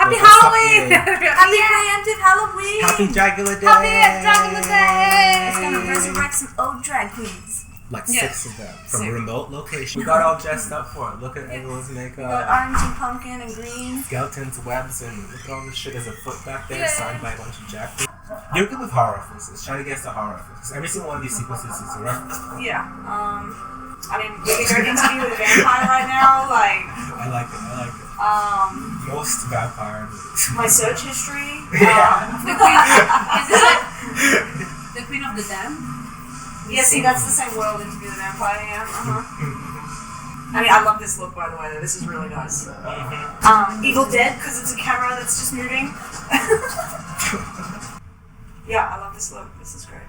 Happy Halloween! Happy preemptive Halloween! Happy Dragula Day! Happy Dragula Day! It's gonna resurrect some old drag queens. Like 6 of them from a remote location. We got all dressed up for it. Look at everyone's makeup. We got orange and pumpkin and green. Skeletons, webs, and look at all this shit. There's a foot back there signed by a bunch of jackals. You're good with horror references. Try to guess the horror references. Every single one of these sequences is a reference. Yeah. I mean, we could go interview with a vampire right now. Like. I like it. Most vampire movies. My search history. The queen. Is this like the Queen of the Damned? Yeah, see, that's the same world interview with a vampire. Yeah. I mean, I love this look, by the way. This is really nice. Evil Dead, because it's a camera that's just moving. Yeah, I love this look. This is great.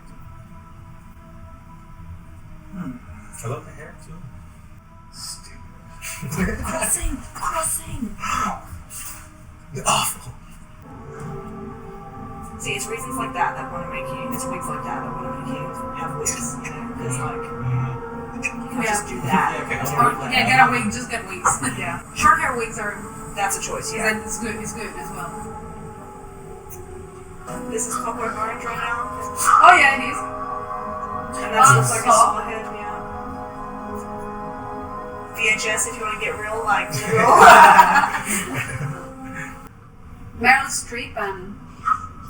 I love the hair too. Stupid. Crossing. Awful. See, it's reasons like that want to make you. It's wigs like that want to make you have wigs. You know, because like you can just do that. Get a wig. Just get wigs. Yeah. Short hair wigs are. That's a choice. Yeah. It's good. It's good as well. This is Clockwork Orange right now. Oh yeah, it is. And that looks like a small head. Yeah. VHS if you want to get real, like real. Meryl Streep and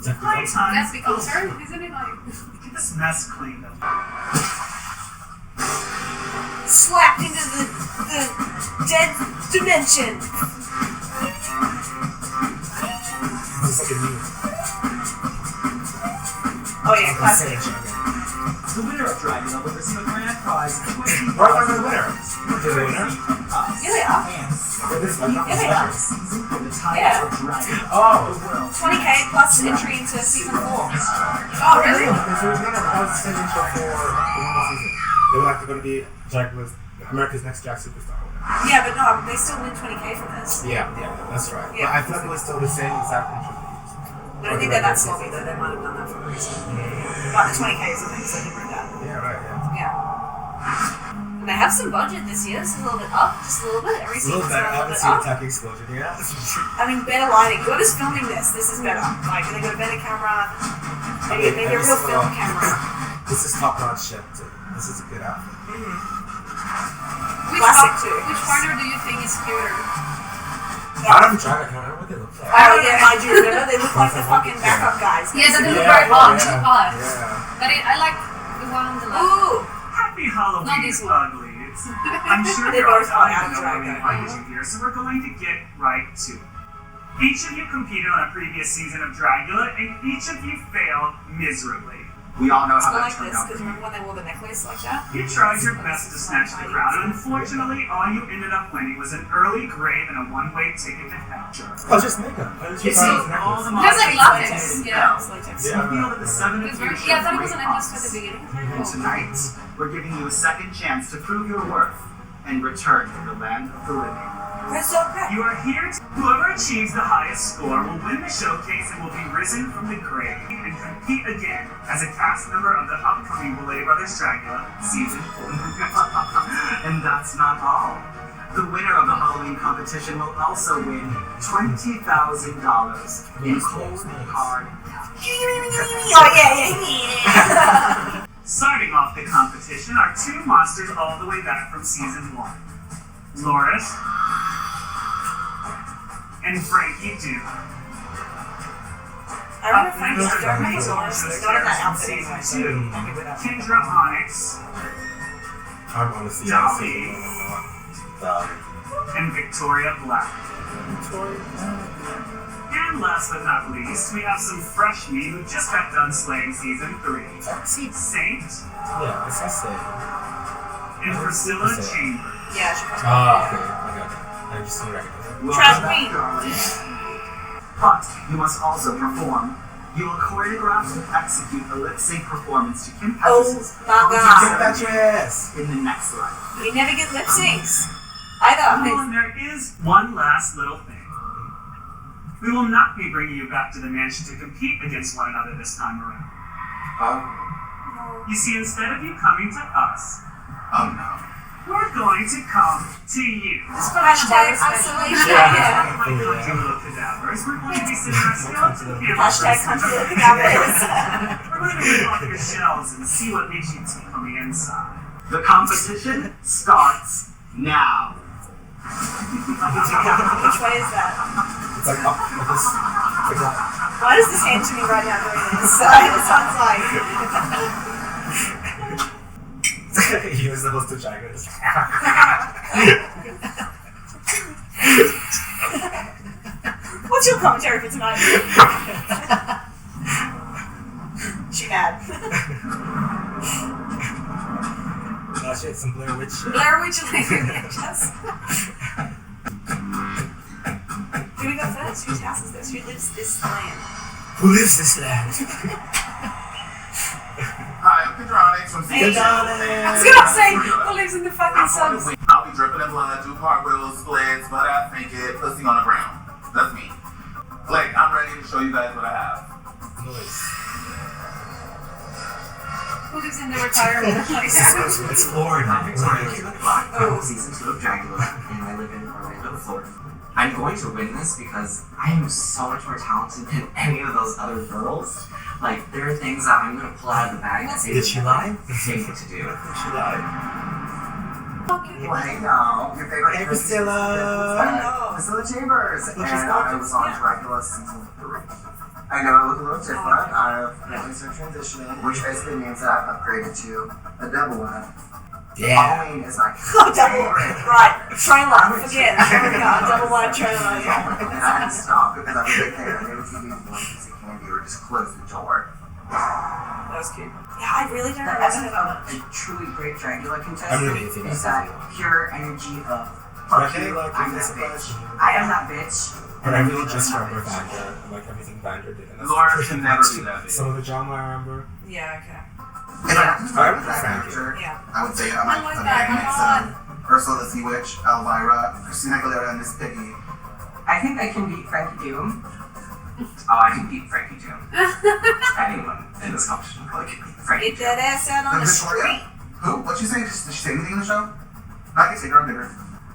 Let's be concerned, isn't it? Like get this mess cleaned up. Slapped into the dead dimension. Looks like a new. Oh yeah, classic. The winner of Dragula will receive a grand prize. Where are the winner? The winner? Yeah, they are. For this one? Yeah, they are. Yeah. Oh. 20K plus entry into season 4. oh really? If it was not a sending show for the normal season, they were actually going to be Dragula's America's Next Jack Superstar. Yeah, but no, they still win 20K from this. Yeah, that's right. Yeah. But I feel like it was still the same exact entry. I don't think they're that sloppy though. They might have done that for a reason. But the 20K is the thing, so they bring that. Yeah, right. Yeah. And they have some budget this year. It's a little bit up, just a little bit. Every season's a little bit up. Attack Explosion, yeah. I mean, better lighting. Whoever's filming this is better. Like, they got a better camera. Maybe a real film camera. This is top-notch shit, too. This is a good outfit. Classic, too. Which partner do you think is cuter? I don't try to remember what they look like. Oh, yeah, I do remember. They look like the fucking backup guys. Yeah, they look very hot. Too hot. Yeah. But I like the one on the left. Ooh! Happy Halloween Not this is one. ugly. I'm sure They you're all both are dying out to of know drag what we that. invited you here, so we're going to get right to it. Each of you competed on a previous season of Dragula, and each of you failed miserably. We all know It's how not that like turned this, out. because remember when they wore the necklace like that? You tried your best to snatch the crown, and unfortunately, all you ended up winning was an early grave and a one-way ticket to hell. Oh, just makeup. You see, all the That's like models latex. Yeah, Yeah. it's latex. So I feel that the seven of It's you very, should yeah, I thought it was great an necklace at promise. the beginning. And tonight, we're giving you a second chance to prove your worth and return to the land of the living. That's so crap. You are here to whoever achieves the highest score will win the showcase and will be risen from the grave and compete again as a cast member of the upcoming Belay Brothers Dragula season 4. And that's not all. The winner of the Halloween competition will also win $20,000 in cold hard cash. Oh, yeah. Starting off the competition are two monsters all the way back from season 1. Loris and Frankie Duke. I remember Frankie's Loris was not in that outfit anyway, so I'm good with that. Kendra Onyx I want to see Dolly. Dolly. and Victoria Black. Victoria. And last but not least, we have some fresh meat who just got done slaying season 3. Saint Yeah, it's the same. and Priscilla Chamber. Yeah, she was. Okay. I just didn't recognize it. Trash queen. But you must also perform. You will choreograph and execute a lip sync performance to Kim Oh Petras' my god. Petrus! in the next life. We never get lip syncs. Either. Oh, and there is one last little thing. We will not be bringing you back to the mansion to compete against one another this time around. You see, instead of you coming to us, we're going to come to you. Hashtag isolation. Yeah. Like Dragula cadavers, we're going to be sitting our skeleton cameras. Hashtag country of the cadavers. We're going to rip off your shells and see what makes you tick on the inside. The competition starts now. Which way is that? It's like up with this. Like that. Why does this hand to me right now doing this? It sounds like. He was the host of Dragula. What's your commentary for tonight? She mad. Oh shit, some Blair Witch shit. Blair Witch just. Who we go first? Whose house is this? Who lives this land? Who lives this land? Hi, I'm Pedranics from Hey, Seattle. darling. I was gonna say, who lives in the fucking suns? I'll be dripping in blood, do cartwheels, splits, butt ass naked, pussy on the ground. That's me. Like, I'm ready to show you guys what I have. Nice. Who lives in the retirement place? It's Florida. Oh, season 2 of Dragula, and I live in Orlando, Florida. I'm going to win this because I am so much more talented than any of those other girls. Like, there are things that I'm going to pull out of the bag that they Did she lie? think to do. Did she lie? Well, hey y'all, your favorite Hey, Priscilla. Priscilla Chambers. Look, And she's I gorgeous. was on Dragula season 3. I know I look a little different. I've recently transitioning, which basically means that I've upgraded to a double one. Yeah. Halloween is my Oh, double. favorite. Right. Trailer. Forget. Double wide trailer. And I had to stop because I was a big fan. And it was either one piece of candy or just close the door. That was cute. Yeah, I really don't The know. essence of a truly great Dragula I'm contestant really thinking is that's that pure energy of But I fuck feel you, like I'm it's that bitch. surprising. I am that bitch. But I really just remember Vander, like everything Vander did. And that's Laura pretty can never much be that big. some of the drama I remember. Yeah, okay. And I just I love remember that Frankie. character. Yeah. I would say I'm I like that. Come on. Ursula the Sea Witch, Elvira, Christina Aguilera, and Miss Piggy. I think I can beat Frankie Doom. Oh, I can beat Frankie Doom. Anyone in this competition probably can beat Frankie Get that ass out on the street. Who? What'd she say? Did she say anything in the show? I can say her on dinner.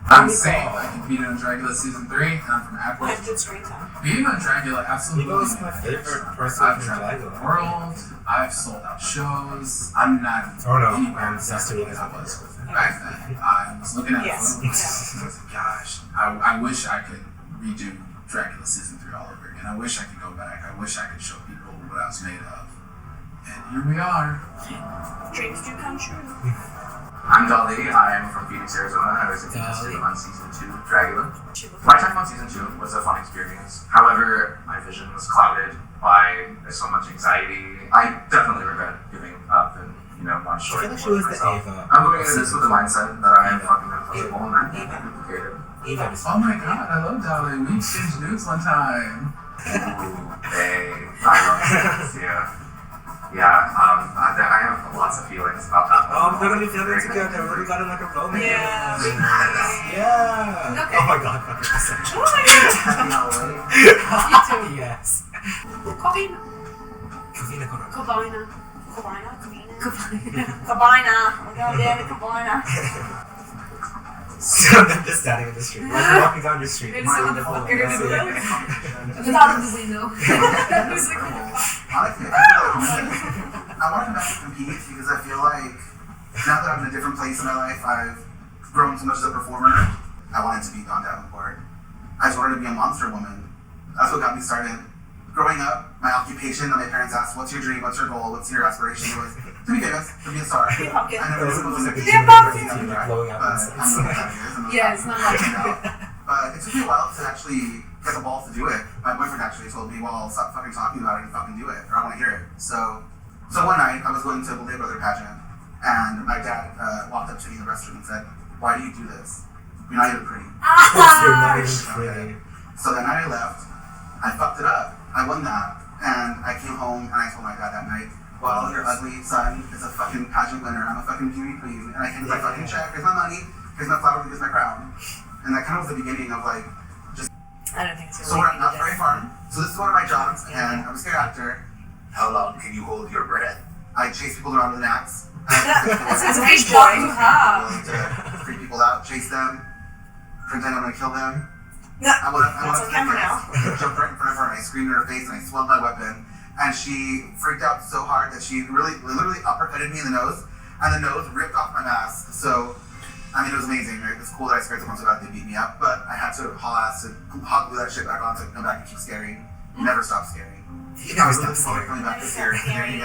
I'm Insane. I competed on Dragula season 3, and I'm from I Aqua. have good screen time. Being on Dragula absolutely Nico is blew me my away. favorite person I've from traveled the Dragula. world, I've sold out shows, I'm not Oh no, anywhere I'm as Sesame good as as I was well. back then. I was looking at Yes. photos, and I was like, gosh, I wish I could redo Dragula season 3 all over again. I wish I could go back. I wish I could show people what I was made of. And here we are. Dreams do come true. I'm Dolly. I am from Phoenix, Arizona. I was a contestant on season 2 of Dragula. She looked My time on season 2 was a fun experience. However, my vision was clouded by so much anxiety. I definitely regret giving up and, not I showing feel like she more was of the myself. Ava. I'm going into this with the mindset that I am fucking untouchable and I'm complicated. Ava is Oh my god, I love Dolly. We exchanged nudes one time. Ooh, babe. I love this, yeah. Yeah, I have lots of feelings about that. Oh, they're gonna be filming together. They really got in like a romance. Yeah. Yeah. Okay. Oh my god, 100%. Oh my god. You too. Yes. Cobain. Kavina Koro. Cobaina. Cabina? Cobaina. Cabina. We're going down to Cabina. So I'm just standing in the street. We're walking down the street. Maybe some motherfucker Yes, is yeah. It's out of the window. Who's like, Honestly, I want to back to compete because I feel like now that I'm in a different place in my life, I've grown so much as a performer. I wanted to be Dawn Davenport. I just wanted to be a monster woman. That's what got me started. Growing up, my occupation, when my parents asked, "What's your dream? What's your goal? What's your aspiration?" It was to be famous, to be a star. Be a pumpkin. I never It knew it was a Be a pumpkin. Blowing up but inside. I know what that is. and Yeah, it's not like But it took me a while to actually get the balls to do it. My boyfriend actually told me, well, stop fucking talking about it and fucking do it, or I want to hear it. So one night, I was going to a Belay Brother pageant, and my dad walked up to me in the restroom and said, "Why do you do this? You're not even pretty." You're not even pretty. So that night I left, I fucked it up. I won that, and I came home and I told my dad that night, "Well, your ugly son is a fucking pageant winner. I'm a fucking beauty queen, and I can my fucking check. Here's my money. Here's my flower. Here's my crown." And that kind of was the beginning of like. I don't think it's So we're at Not Very Farm. So this is one of my jobs, and I'm a scare actor. How long can you hold your breath? I chase people around with an axe. That's a great great job to joy. have. To pull out, chase them, pretend I'm gonna kill them. No, I went up that's to on camera now. jumped right in front of her, and I screamed in her face, and I swung my weapon. And she freaked out so hard that she literally uppercutted me in the nose, and the nose ripped off my mask. So, I mean, it was amazing. Right? It's cool that I scared someone so bad they beat me up, but I had to haul ass to hot glue that shit back on so I could come back and keep scaring. Never stop scaring. You never I'm really stop looking forward to coming back this year again,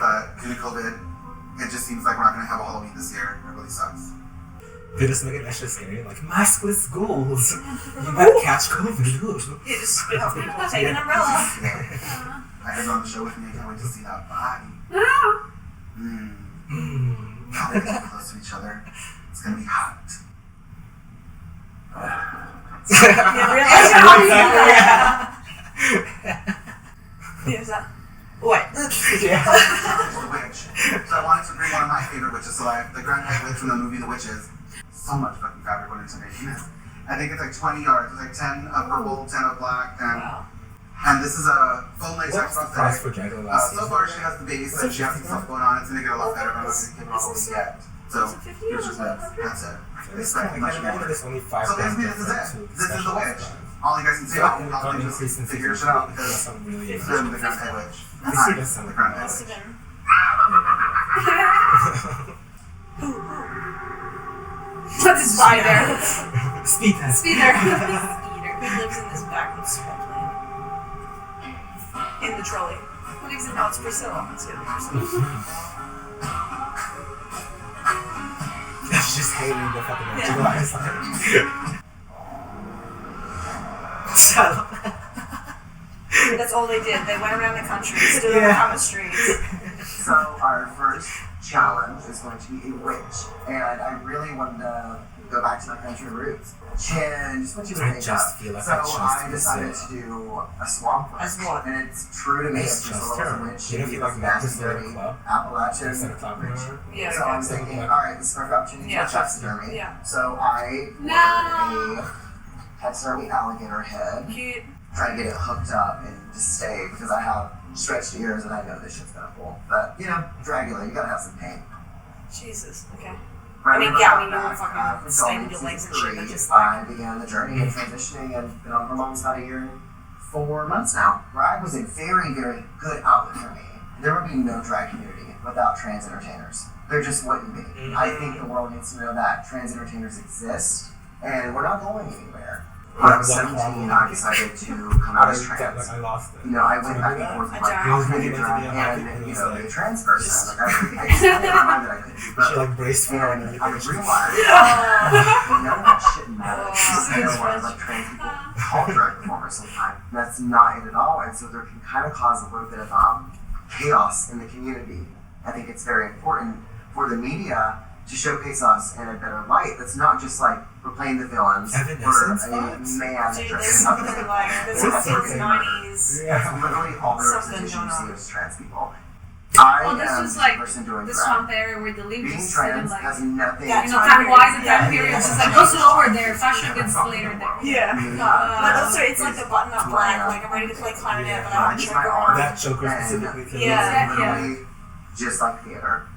but due to COVID, it just seems like we're not gonna have a Halloween this year. It really sucks. They just make it extra scary, like maskless ghouls. You might catch COVID. You just spit out people, take an umbrella. I had her on the show with me. I can't wait to see that body. They're getting close to each other. It's gonna be hot. Yeah, really? Here's that. What? Yeah. The witch. So I wanted to bring one of my favorite witches to life, the Grand High Witch from the movie The Witches. So much fucking fabric went into making this. I think it's like 20 yards. It's like 10 of purple, 10 of black, and this is a full latex What's the price for prosthetic. Dragula last So far, she has the base and she has some stuff going on. It's gonna get a lot better, but I'm not gonna give it all away yet. So here's just that. That's it. It's Expect kind much of more. there's only 5 So basically, this is it. This is the witch. All you guys can say about how to just figure shit out because I'm the Grand High Witch. I'm the Grand High Must have Witch. been. What's his spider? Speeder. Speeder. Who lives in this back of plane? In the trolley. Who lives in no, it's Priscilla. It's gonna be Priscilla. She's just hating the fucking Dragula. That's all they did. They went around the country, stood on the streets. So our first challenge is going to be a witch, and I really wanted to go back to my country roots. And just what you would I think just of. feel like so I decided to do a swamp witch. As what? And it's true to me. It's It's just just a little her. witch. You don't feel like nasty, Memphis or a dirty club? Appalachian Instead of club witch. room? Yeah, So I'm thinking, alright, this is my opportunity to taxidermy. Yeah. So I ordered a taxidermy alligator head. Cute. Trying to get it hooked up and just stay because I have stretched ears and I know this shit's gonna pull. But you know, Dragula, you gotta have some pain. Jesus. Okay. Right, you were fucking staying with your legs and shit, but just I began the journey of transitioning and been on hormones about a year and 4 months now. Drag was a very, very good outlet for me. There would be no drag community without trans entertainers. There just wouldn't be. I think the world needs to know that trans entertainers exist and we're not going anywhere. When I was 17, I decided to come out as trans. I lost it. You know, I went back and forth with like He was really drag meant to be a happy and, and you he know, was a like- trans person. Like, I just had in my mind that I couldn't do She both. like braced for it And and I everything. realized none of that shit matters. I know why like trans people call drag performers sometimes. That's not it at all. And so there can kind of cause a little bit of chaos in the community. I think it's very important for the media to showcase us in a better light. That's not just like we're playing the villains. We're Evanescence a man Dude, dressed there's up something as a like there's a since '90s. That's literally all the Something representation you going on. see as trans people. I Oh, this am was like the person doing the drag. swamp area where the leaves Being just sit in trans like, has nothing Yeah, you know, time-wise and time period. It's just like, go slower there, fashion gets later there. Yeah. But also, it's like the button-up black. Like I'm ready to play clarinet, but I want to choke on. That choker specifically. And can Yeah. it's literally just like theater.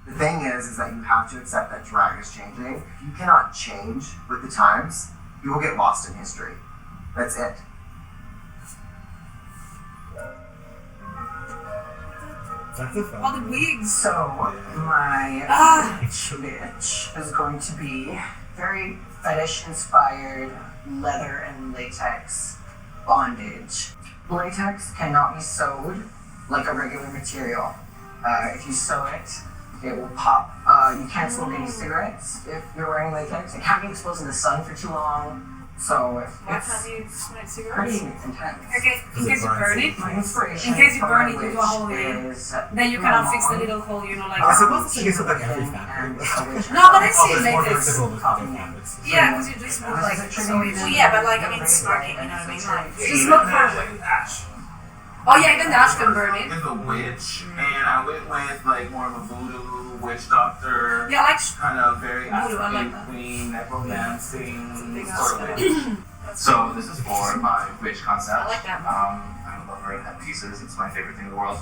The thing is that you have to accept that drag is changing. If you cannot change with the times, you will get lost in history. That's it. That's a fun All the wigs. So, my bitch is going to be very fetish-inspired leather and latex bondage. Latex cannot be sewed like a regular material. If you sew it, it will pop. You can't smoke any cigarettes if you're wearing latex. It can't be exposed in the sun for too long. So Why it's can't you smoke pretty cigarettes? intense. Okay, in case you burn it, My inspiration In case you for burn my it into a witch hole in is then you my cannot fix the mom. little hole, you know, like. I suppose it's like it's like every And fabric. a witch No, but it's Oh, still there's more latex. flexible with other fabrics. Yeah, because you just smoke like so in Well, yeah, but like I mean, smoking. You know what I mean? Like Just smoke for Oh yeah, even the ash can burn it. It's a witch, and I went with like more of a voodoo witch doctor, Yeah, like kind of very Voodoo, I like African that. queen, necromancing big sort of ass witch. So this is for my witch concept. I like that. I'm a lover of head pieces. It's my favorite thing in the world.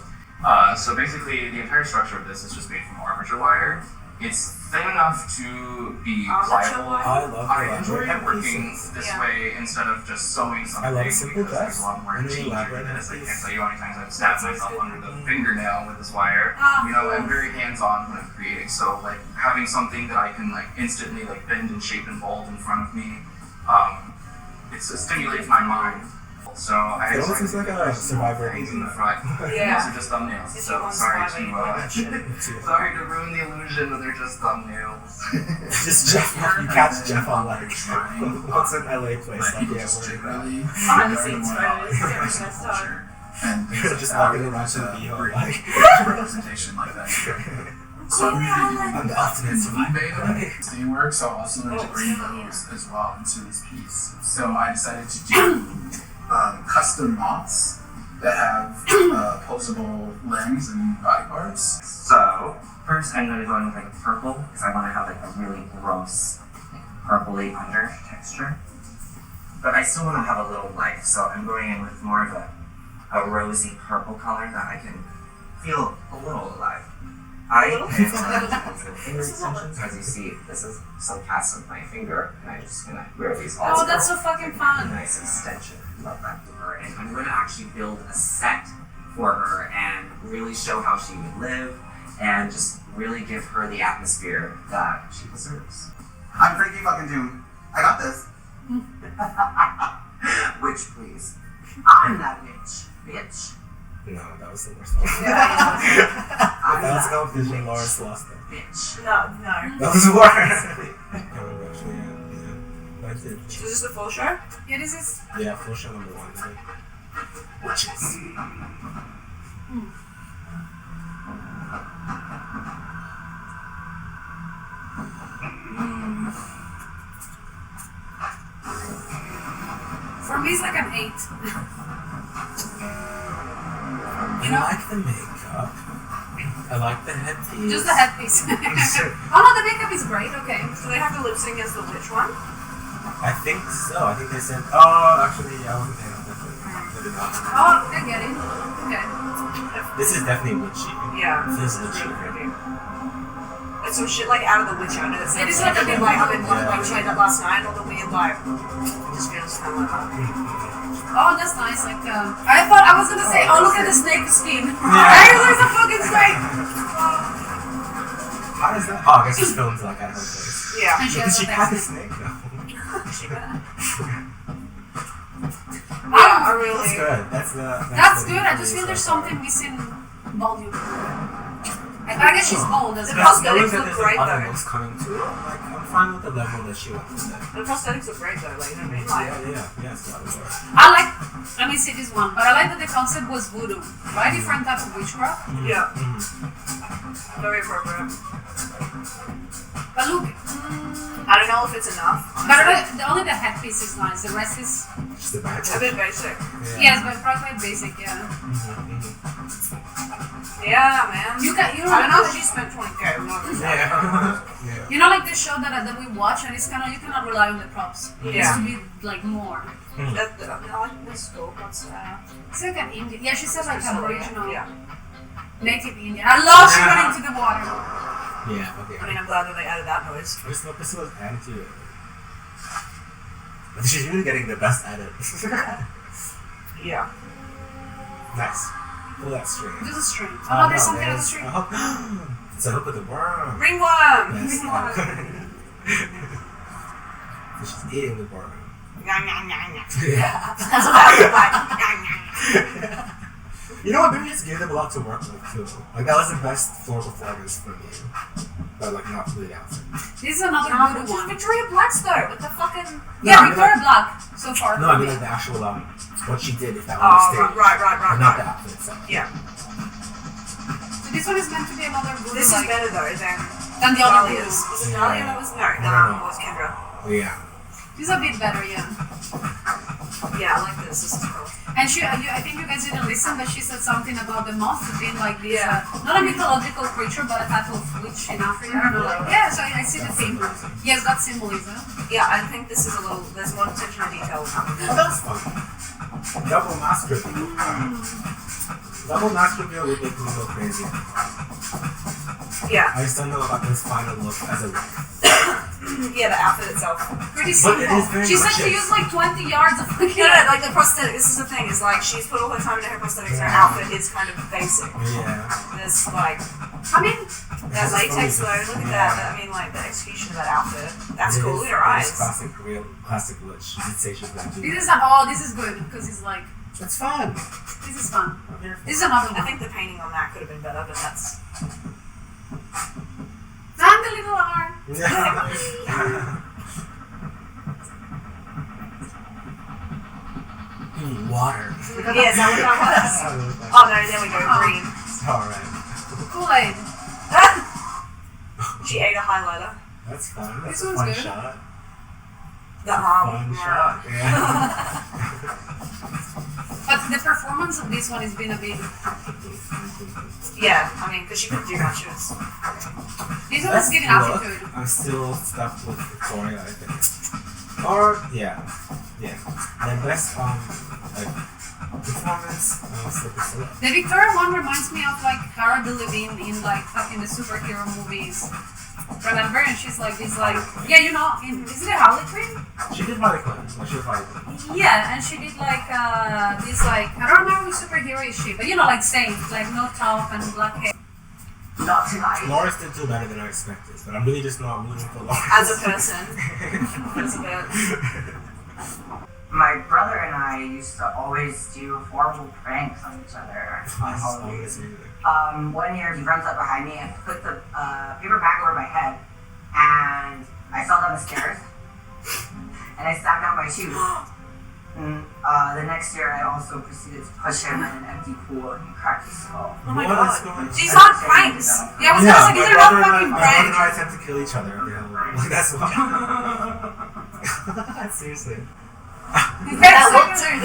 So basically, the entire structure of this is just made from armature wire, It's thin enough to be that's your pliable. line. I love I enjoy elaborate working pieces. this Yeah. way instead of just sewing something. I love a simple because dress. there's a lot more And then danger elaborate to this. I pieces. can't tell you how many times I've stabbed myself under the fingernail with this wire. You know, I'm very hands-on when I'm creating. So like having something that I can like instantly like bend and shape and mold in front of me, it stimulates my mind. So I It almost looks like a Survivor things in the movie. front. Yeah. Those are just thumbnails. If So you want sorry Survivor, to sorry to ruin the illusion, but they're just thumbnails. Just Jeff, you catch Jeff on like what's an LA place like yeah, we're really Behind the scenes photos. Get my best time. and things like Just that. walking Really around like to the to beehive, bring like representation like that. so I'm the ultimate survivor. Steam work, so I also wanted to bring those as well into this piece. So I decided to do custom moths that have posable limbs and body parts. So, first I'm going to go in with like purple, because I want to have like a really gross, like, purpley under texture. But I still want to have a little life, so I'm going in with more of a rosy purple color that I can feel a little alive. I have finger extensions, as you see. This is some cast of my finger, and I'm just gonna wear these all. Oh, that's so fucking fun. Nice extension. Love that for her, and I'm gonna actually build a set for her and really show how she would live, and just really give her the atmosphere that she deserves. I'm freaky fucking doomed. I got this. Witch, please. I'm that witch, bitch. No, that was the worst one. That was a competition Lawrence lost though. Bitch. No. That was worse. Actually, yeah. I did. Is this the full show? Yeah, this is. Yeah, full show number 1. So. Witches. For me, it's like an 8. I like the makeup. I like the headpiece. Just the headpiece. Oh no, the makeup is great. Okay. Do they have to lip sync as the witch one? I think so. I think they said. Oh, actually, I wasn't paying attention. They did not. Oh, I get it. Okay. This is definitely witchy. Yeah. This is witchy. It's some shit like out of the witch hunter. That's It is like like a bit like I've been watching that last night. All the weird like. Just feels kind of like that. Oh, that's nice. Like, I thought I was gonna say, oh, look at the snake skin. Hey, there's a fucking snake. How is that? Oh, I guess it's filmed like at her place. Yeah. And she Because has she a had the text. snake though. Yeah, I really. That's good. That's good. I just feel there's something missing volume. I guess she's bold as The well. prosthetics look great other though. looks coming too. Like I'm fine with the level that she went with. The prosthetics look great though. Like, you know what I mean? Like, Yeah, it's a lot of work. I like, let me see this one, but I like that the concept was voodoo, right? Different types of witchcraft. yeah. Very appropriate. But look, I don't know if it's enough. but only the headpiece is nice. The rest is, Just the back. A bit basic. yes, but probably quite basic, yeah. Yeah, man. You I don't know if she spent 20K. I'm not Yeah. You know, like the show that we watch, and it's kind of, you cannot rely on the props. It needs Yeah. to be like more. I like this scope. What's that? It's like an Indian. Yeah, she said like Aboriginal, Yeah. native Indian. I love she went into the water. Yeah, okay. I mean, I'm glad that they added that noise. I just thought this was added to it. But she's really getting the best at it. Yeah. Nice. Pull that string. This is string. Oh, there's something on the there's string. a hook. It's a hook with a worm. Ringworm! Yes. Ringworm. So she's eating the worm. Nyah, nyah, nyah, nyah. Yeah. That's what I look like. Nyah, nyah, nyah. You know what? Maybe just gave them a lot to work with too. Like that was the best floor performance for me. But like not really outfit. This is another No, voodoo just one. Victoria Black's though, with the fucking. Yeah, I mean, Victoria like- Black so far. No, I mean like the actual what she did if that Oh, was on stage. right. Not the outfit itself. Yeah. So this one is meant to be another voodoo. This is like, better though than the other Dahlia's. voodoo. Was it Dahlia that was? No, No. that was Kendra. Yeah. This is a bit better, yeah. Yeah, I like this. This is cool. And I think you guys didn't listen, but she said something about the moth being like this, Yeah. not a mythological creature, but a type of witch in Africa. I don't know, like, yeah, so I see the theme. Yes, that symbolism. Yeah, I think this is a little. There's more attention to detail coming Oh, in. that's fun. Double master reveal. Double master reveal would make me go crazy. Yeah. I just don't know about this final look as a look. Yeah, the outfit itself. Pretty But simple. it is very She said much to use like 20 yards of fucking. No, like the prosthetic. This is the thing. Is like she's put all her time into her prosthetics. Her outfit is kind of basic. Yeah. This like I mean, that latex though. Look at that. I mean, like the execution of that outfit. That's cool. Look at her eyes. Classic, real classic look. She did say she was gonna do. this is oh, this is good because it's like It's fun. this is fun. This is another I one. think the painting on that could have been better, but that's. And the little arm. Water. Yes, I would know what that's. Oh no, there we go. Green. Alright. Kool-Aid. She ate a highlighter. That's fun. That's This a one's fun good. shot. The arm. Fun shot. Yeah. But the performance of this one has been a bit. Yeah, I mean, because she couldn't do much. It was. This one is giving attitude. I'm still stuck with Victoria, I think. Or yeah. The best like performance, Slippery Slope. The Victoria one reminds me of like Cara Delevingne in like fucking the superhero movies. Remember? And she's like this like yeah, you know, is it a Harley Quinn? She did Harley Quinn. Well, she was Harley Quinn. Yeah, and she did like this like I don't remember which superhero is she, but you know like same like no top and black hair. Not tonight. Lawrence did do better than I expected, but I'm really just not rooting for Lawrence. As a person. As a bit. My brother and I used to always do horrible pranks on each other on Halloween. One year he runs up behind me and put the paper bag over my head, and I fell down the stairs, and I stepped down my shoes. And the next year I also proceeded to push him in an empty pool and he cracked his skull. Oh my What god. is going on? These aren't pranks. Yeah, I was gonna say these are not fucking My brother and pranks. I attempt to kill each other. That's why. Seriously. That look too.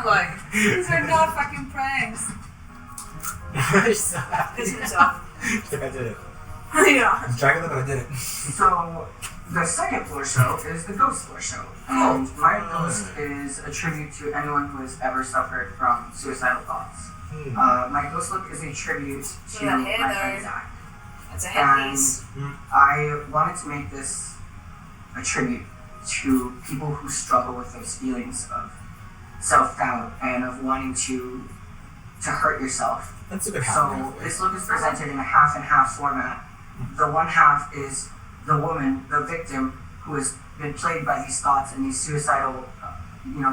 Like. These are not fucking pranks. Piss himself. I did it. Yeah. I'm Dragula, but I did it. So the second floor show is the ghost floor show. And my ghost is a tribute to anyone who has ever suffered from suicidal thoughts. My ghost look is a tribute to Yeah, my hey friend there. Zach. It's a And headpiece. I wanted to make this a tribute to people who struggle with those feelings of self-doubt and of wanting to hurt yourself. That's a good So half. this look is presented in a half and half format. The one half is the woman, the victim, who has been plagued by these thoughts and these suicidal,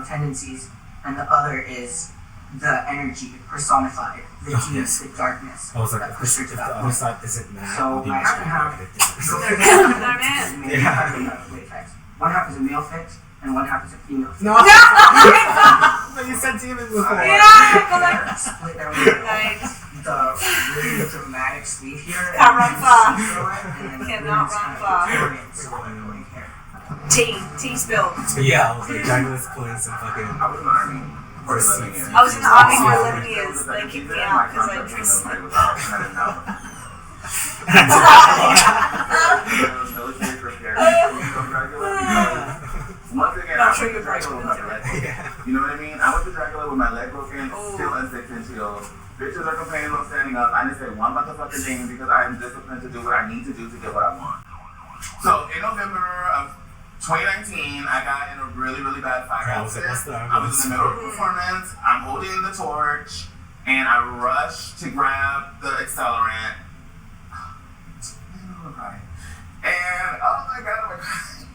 tendencies, and the other is the energy personified, the deep, the darkness. I was like, that if pushes the that other point. side isn't mad, So I'll be my half and half. No man. Yeah. One half is a male fit, and one half is a female fit. No! But you said demon before. Yeah, but like. Split down Like. the really dramatic sleeve here. Can't run far. And then Cannot run far. Tea spilled. Yeah, I was like, Dragula's pulling some fucking. I was in the army for 11 years. I was in the army for 11 years. They kicked me out because I drank I didn't know. Military prepared. Once again, I'm I sure went to you're right. Dragula with my leg broken. You know what I mean? I went to Dragula with my leg broken, still unsick until bitches are complaining about standing up. I didn't say one motherfucking thing because I am disciplined to do what I need to do to get what I want. So in November of 2019, I got in a really, really bad fire accident. I was in the middle of a performance. I'm holding the torch, and I rush to grab the accelerant. And oh my god, I'm crying.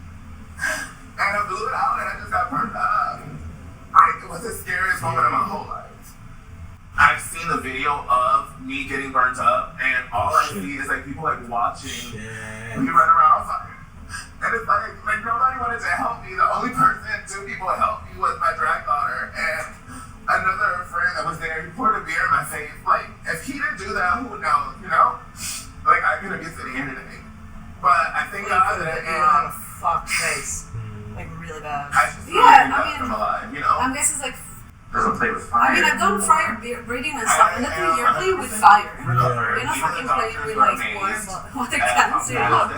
And I blew it out, and I just got burned up. It was the scariest moment of my whole life. I've seen the video of me getting burnt up, and all I see is like people like watching me run around on fire. And it's like nobody wanted to help me. The only person, two people helped me was my drag daughter and another friend that was there. He poured a beer in my face. Like, if he didn't do that, who would know, you know? Like, I couldn't be sitting here today. But I think God that you had a fucked face. Like, really bad. I just Yeah, I I'm alive, you know? I guess it's like. Doesn't play with fire. I mean, I've done fire breathing and stuff, and nothing you're playing with fire. Yeah. You're not fucking playing with like water cannons. You're look.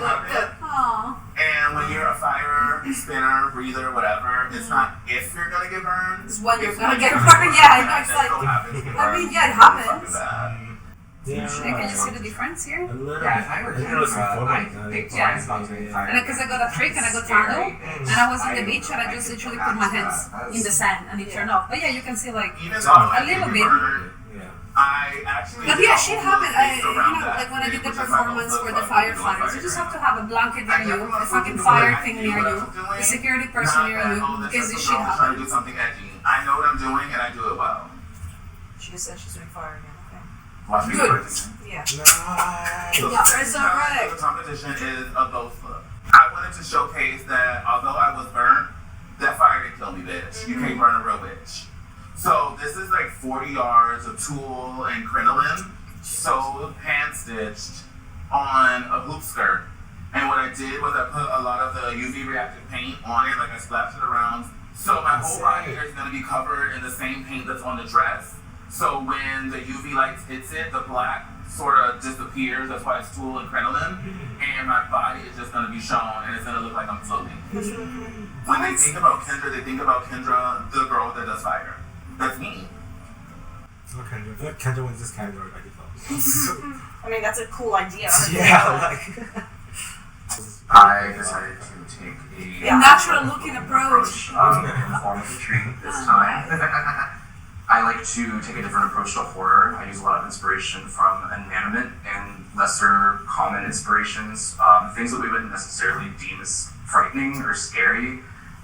Aww. And when you're a fire spinner, breather, whatever, it's not if you're gonna get burned. It's when you're gonna get burned. Yeah, I know. It's like. I mean, yeah, it happens. Yeah. Can you see the difference here? A little Yeah, if I were bit. A little Kendra, I before, think Yeah. twice about doing fire. And because I got a trick and I got tango, and I was in the beach and I just literally put my hands in the sand and it turned off. But yeah, you can see like Even though a I little get bit. burned, Yeah. I actually. But yeah, shit happened. based around that Like when I did the which is my performance most for the fun doing firefighters, you just have to have a blanket I near you, definitely a fucking knew fire what I thing knew near what I you, was doing. the security person Not near that, you, oh, in this case is this the shit girl trying to do happens. something edgy. I know what I'm doing and I do it well. She just said she's doing fire again. Watch me Good. do it. Yeah. Nice. So Yeah, the it's second all challenge right. of the competition is a ghost look. I wanted to showcase that although I was burnt, that fire didn't kill me, bitch. You can't burn a real bitch. So this is like 40 yards of tulle and crinoline, sewed, hand stitched on a hoop skirt. And what I did was I put a lot of the UV reactive paint on it, like I splashed it around. So my whole body is gonna be covered in the same paint that's on the dress. So when the UV light hits it, the black sort of disappears. That's why it's tulle and crinoline. And my body is just gonna be shown, and it's gonna look like I'm floating. When they think about Kendra, they think about Kendra, the girl that does fire. That's me. Oh, Kendra. I feel like Kendra wins this category by default. I mean, that's a cool idea. Yeah, like. I decided to take a natural looking approach. in the form of a tree this time. I like to take a different approach to horror. I use a lot of inspiration from inanimate and lesser common inspirations, things that we wouldn't necessarily deem as frightening or scary.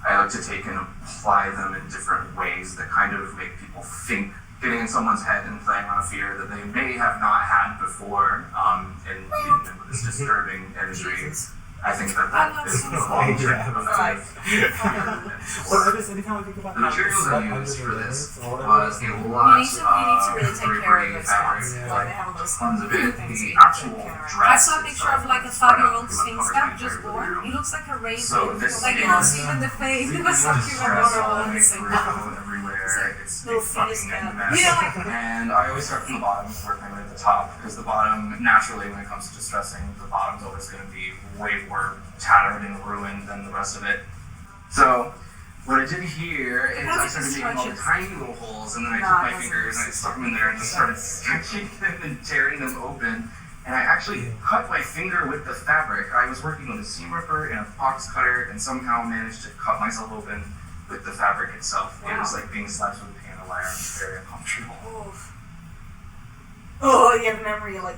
I like to take and apply them in different ways that kind of make people think, getting in someone's head and playing on a fear that they may have not had before, and leaving them with this disturbing imagery. I think that is the long trick of the Well, anytime I think about The materials I sweat used under for the this layers or whatever, was a You lot need to really take care of your spots. Yeah. Like they have a little tons of it. things The you can actual take care of. dress. I saw a picture of like a 5-year-old sphinx cat just born. He looks like a raven. So this Like you is don't see even the face. It was so cute and adorable. And it's like, everywhere. It's a little fetus fucking cat. mess. Yeah. And I always start from the bottom, work my way to the top, because the bottom, naturally, when it comes to distressing, the bottom's always going to be way more tattered and ruined than the rest of it. So what I did here is I started making all the tiny little holes, and then I took my fingers and I stuck them in there and just started stretching them and tearing them open. And I actually cut my finger with the fabric. I was working with a seam ripper and a box cutter, and somehow managed to cut myself open with the fabric itself. It was like being slashed with a pan of wire. It was very uncomfortable. Oh, you have a memory. You're like,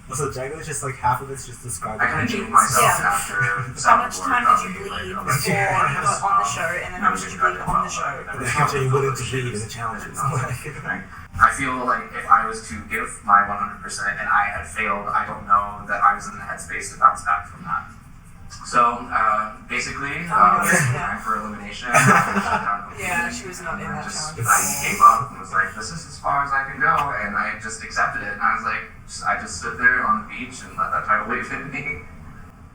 Also, Dragula is just like half of it's just described. I kind of named myself after How much time did you bleed before you got on the show, and then how much did you bleed on the show? And how much are you willing to bleed in the challenges? I feel like if I was to give my 100% and I had failed, I don't know that I was in the headspace to bounce back from that. So basically, time for elimination. Yeah, she was not in that challenge. I gave up and was like, this is as far as I can go, and I just accepted it. And I was like, I just stood there on the beach and let that tidal wave hit me.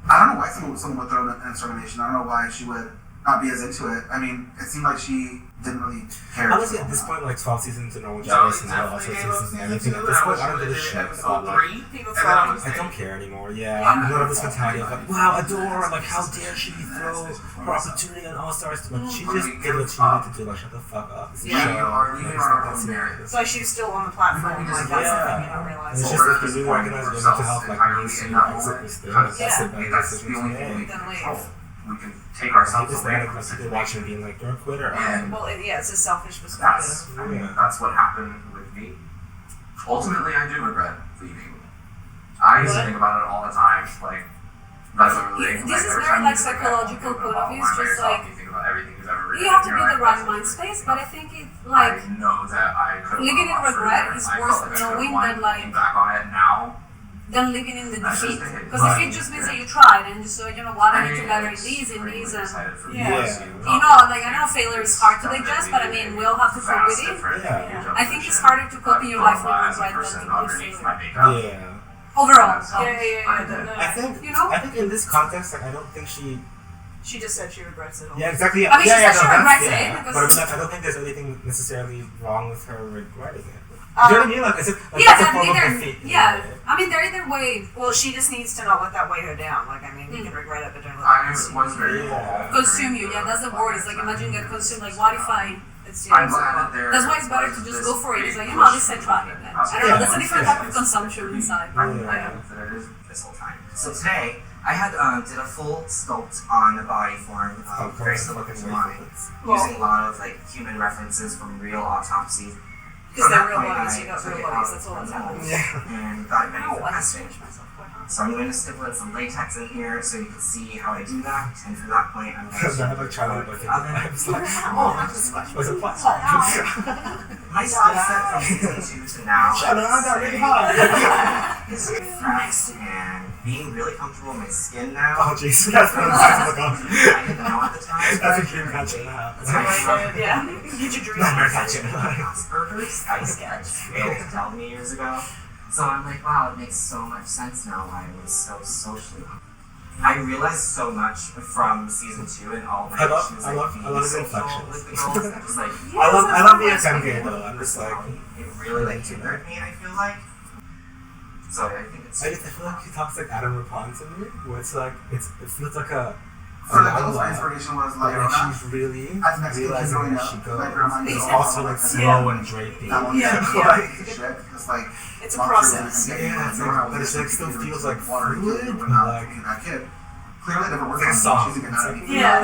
I don't know why someone would throw in extermination. I don't know why she would not be as into it. I mean, it seemed like she didn't really care. Honestly, at this point, like 12 seasons in Norway Dragula and all sorts of seasons and everything, at this point, I don't give a shit about like. I don't care anymore. Yeah, I'm not of this mentality of like, wow, adore, like how dare she throw her opportunity on All Stars? Like she just did what she needed to do. Like shut the fuck up. It's a show. Like, it's not that serious. So she was still on the platform. Like that's something you don't realize. And it's just if you really recognize your mental health, like when you see your exit this thing, that's the best That's the decision only to thing we make. can control. We can take You ourselves just away let from the people watching situation. being like, you're a quitter. And Well, yeah, it's a selfish perspective. that's what happened with me. Ultimately, I do regret leaving. I used to think about it all the time, like regularly. This is every very time like you think psychological about point of view. one It's by just yourself, like you think about everything you've ever written, you have to and be in you're the right like, mind space. But I think it like I know that I could have living in gone a lot regret further. is I worse felt like I knowing could've that, won. like, Looking back on it now, than living in the That's defeat. just it. Because defeat just means that you tried and just so you know what I need to better in these and these and you know, like I know failure is hard to digest, but I mean we all have to cope with it. I think it's harder to cope in your life with regret than with failure. Yeah. Overall. I think You know? I think in this context, like I don't think she. She just said she regrets it all. Yeah, exactly. I mean, she yeah, said she no, regrets that's- it yeah. because- But I mean, like, I don't think there's anything necessarily wrong with her regretting it. Do you know what I mean? Like, is it, like Yeah, that's a that form of either, defeat. yeah. I mean, they're either way. Well, she just needs to not let that weigh her down. Like, I mean, you can regret it, but don't let I it was very Yeah. Consume you, yeah, that's the word. It's like imagine get consumed. Like, what if I It's I'm glad that there. That's why it's better to just go for it. It's like, you know, at least I tried it. I don't know, that's a different type of consumption inside. I'm considered it this whole time. So today, I had did a full sculpt on the body form, very similar to mine, using a lot of like human references from real autopsies. Because they're real bodies, you got real bodies, that's all that's happening. And got it ready for I testing. So I'm going to stipple in some latex in here so you can see how I do that. And from that point, I'm going to I have like trying to look at it. Was it plastic? my skill set from season 2 to now is fresh and being really comfortable in my skin now. Oh jeez, that's what I'm saying. I didn't know at the time. That's a dream catch in the house. Yeah. Get your dream. Nightmare catching. Asperger's, I failed to tell me years ago. So I'm like, wow, it makes so much sense now why I was so socially. I realized so much from season 2 and all my issues. I love his inflections. With the girls, I'm just like, I love the FM game though. I'm just like, it really like triggered me. I feel like. So I think it's. I feel like he talks like Adam Rapunzel to me, where it's like it feels like a. For the girls, my inspiration was like, she's really as Mexican realizing growing where up, she goes. like growing It's up, also like slow and drapey. It's like it's a process. Yeah, it's like, but it's like still feels like fluid, like that kid. Clearly never worked like a song. She's a good Yeah.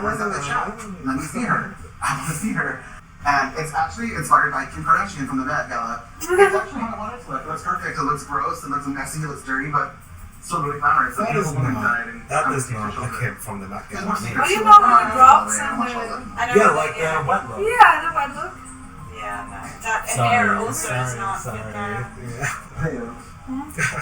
Where's that bitch? Let me see her. I want to see her. And it's actually inspired by Kim Kardashian from the Met Gala. It's actually how I wanted it to look. It looks perfect. It looks gross. It looks messy. It looks dirty, but still really glamorous. That is not a kid from the Met Gala. Oh, you know when it drops and yeah, like the wet look. yeah, the wet look. Yeah, no. That hair also is not fit there.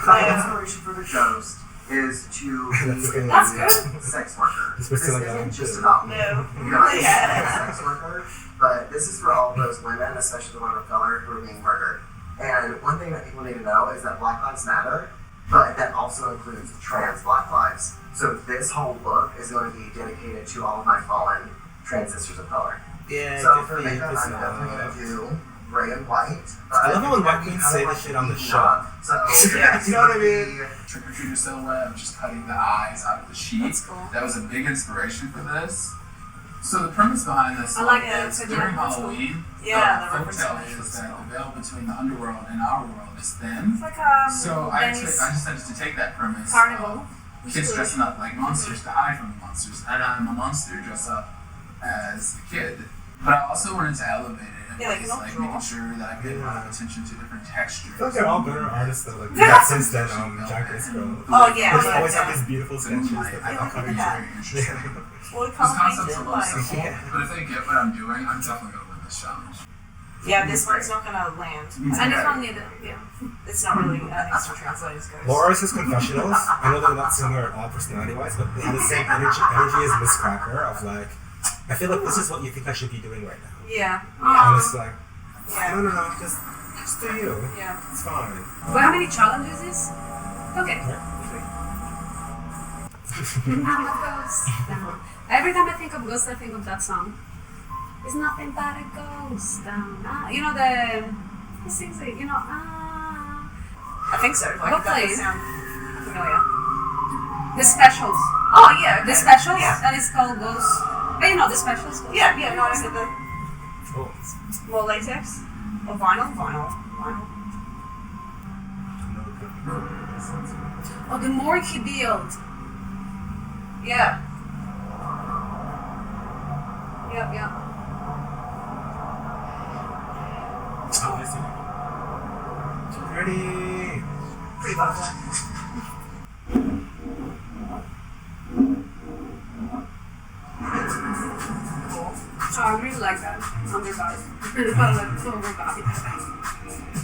My inspiration for the ghost is to be That's good. a sex worker. This This was isn't just about me. No. You know, I'm a sex worker, but this is for all those women, especially the women of color, who are being murdered. And one thing that people need to know is that Black Lives Matter, but that also includes trans Black lives. So this whole look is going to be dedicated to all of my fallen trans sisters of color. Yeah, So for makeup, I'm definitely going to do gray and white. I love it when white queens say this shit on the show. So, yeah, you know what I mean? Trick or treater silhouette of just cutting the eyes out of the sheet. That's cool. That was a big inspiration for this. So the premise behind this I like look that. is Yeah, during that's cool. Halloween, Yeah, the the folktale representation. is that the veil between the underworld and our world is thin. It's like So I Benny's decided to take that premise. Carnival. Kids dressing up like monsters to hide from the monsters, and I'm a monster dressed up as a kid. But I also wanted to elevate it in Yeah, like ways an like outdraw. making sure that I paid a lot of attention to different textures. I feel like they're all better artists though. Like yeah, since then, Jack Disco. Oh, yeah. They always Yeah. have these beautiful sketches that I I thought think could very be interesting. Well, These concepts are really like, simple, but if they get what I'm doing, I'm definitely gonna win this challenge. yeah, this one's not gonna land. And this one needed, yeah. It's not really extra translated as good. Laura's confessionals. I know they're not similar at all personality-wise, but they have the same energy as Miss Cracker of like, I feel like this is what you think I should be doing right now. Yeah. And it's like, Yeah. no, just do you. Yeah. It's fine. Well, how many challenges is this? Okay. I'm a ghost. Every time I think of ghosts, I think of that song. It's nothing but a ghost. You know who sings it? You know, I think so. Like, What that plays? does sound familiar. the specials. Oh, yeah. The specials, Yeah. and it's called Ghost. But you know the specials. Yeah, no, I said the Oh. more latex. Or vinyl. Oh, the more he built. Yeah. Yeah. Oh, I see. Pretty. Pretty lovely. Cool. Oh, I really like that. Underbody. I like so overbody.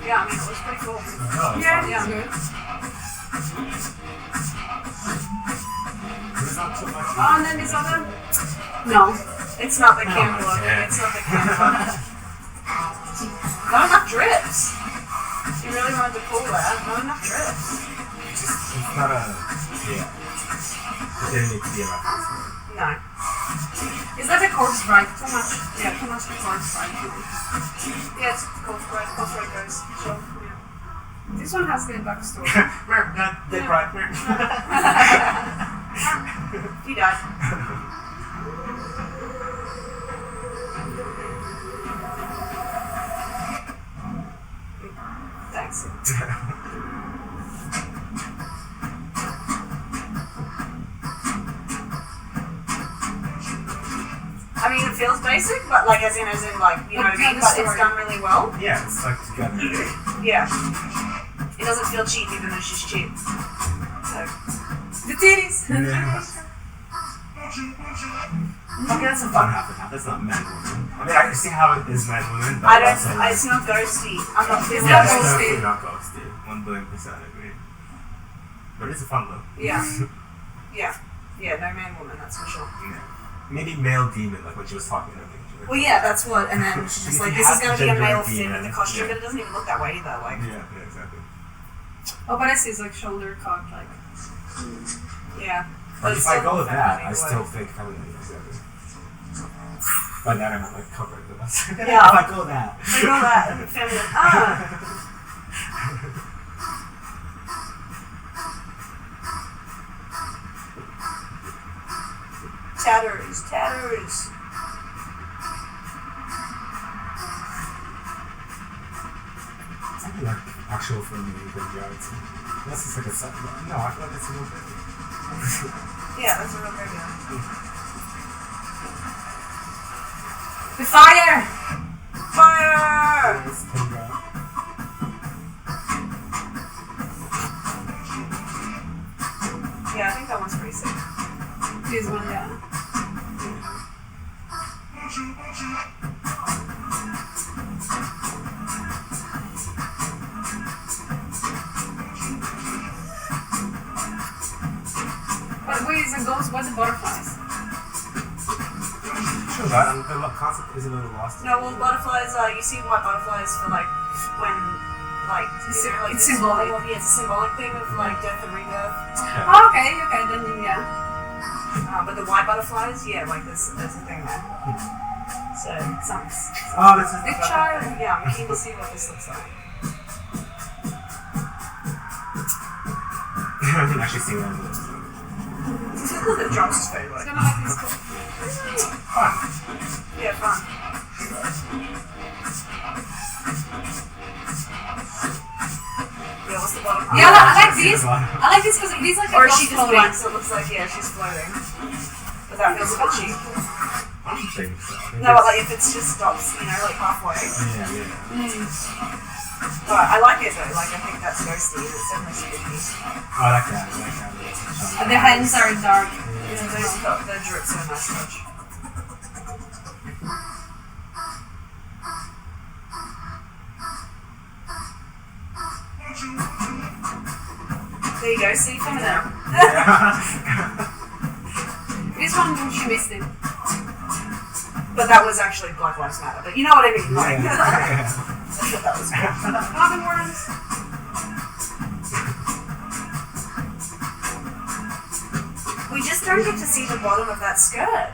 Yeah, I mean, it was pretty cool. Yeah. Good. There's not too much. Oh, and then this other. No. It's not the camera look. It's not the camera. Not enough drips. You really wanted to pull that. Not enough drips. It's not a. Yeah. It didn't need to be a reference. No. Is that a corpse bride? Too much. Yeah, too much corpse bride. Yeah, it's corpse bride. Corpse bride guys. So, yeah. This one has the backstory. They cried. He died. Thanks. I mean, it feels basic, but like, as in, like, you know what I mean? But it's done really well. Yeah, it's like together. Yeah. It doesn't feel cheap, even though she's cheap. So, the titties. Okay, that's a fun half and half. That's not man woman. I mean, I can see how it is man woman, but I don't. also, It's not ghosty. I'm not feeling yeah, it's ghosty. definitely not ghosty. 1,000,000% agree. But it's a fun look. Yeah. Yeah. Yeah. No man woman. That's for sure. Yeah. Maybe male demon, like when she was talking earlier. Well, yeah, that's what. And then she's just like, this is going to be a male thing in the costume, yeah. but it doesn't even look that way either. Like. Yeah, exactly. Oh, but I see it's like shoulder cock, like. Yeah. But But if it's I still go with that, I feminine still anyway. think feminine, exactly. By that I meant like covering the best. Yeah. If I go that. I go that and feminine. Ah. Tatters. I feel like actual feminine graveyards. Unless it's like a set. No, I feel like it's a little bit. Yeah, that's a real graveyard. The fire! Fire! It's playground. Yeah, I think that one's pretty sick. This one, yeah. But wait, is a ghost? What's the butterflies? True that, and the concept is a little lost. No, well, butterflies, you see white butterflies for like, when, like, It's you know, like it's this symbolic. whole- Yeah, it's a symbolic thing of like death and rebirth. Oh, okay, then yeah. But the white butterflies, yeah, like there's a thing there. So, some. Oh, this is The child. Yeah, I'm keen to see what this looks like. I can actually see one of those. The drums fade It's like. gonna have this cool. Fun. Yeah, fun. Yeah, what's the bottom? Yeah, I like this. I like this because these like Or a she just floating. blinks, so it looks like, yeah, she's floating. But that feels a bit cheap. I don't think so. I think No, but it's- like if it just stops, you know, like halfway. Yeah. But I like it though, like I think that's ghosty, it's definitely spooky. I like that. The hands are dark. Yeah, the drips are a nice touch. There you go, see, coming out. This one, she missed it. But that was actually Black Lives Matter, but you know what I mean, like. Yeah. That was cool. Other words. We just don't get to see the bottom of that skirt.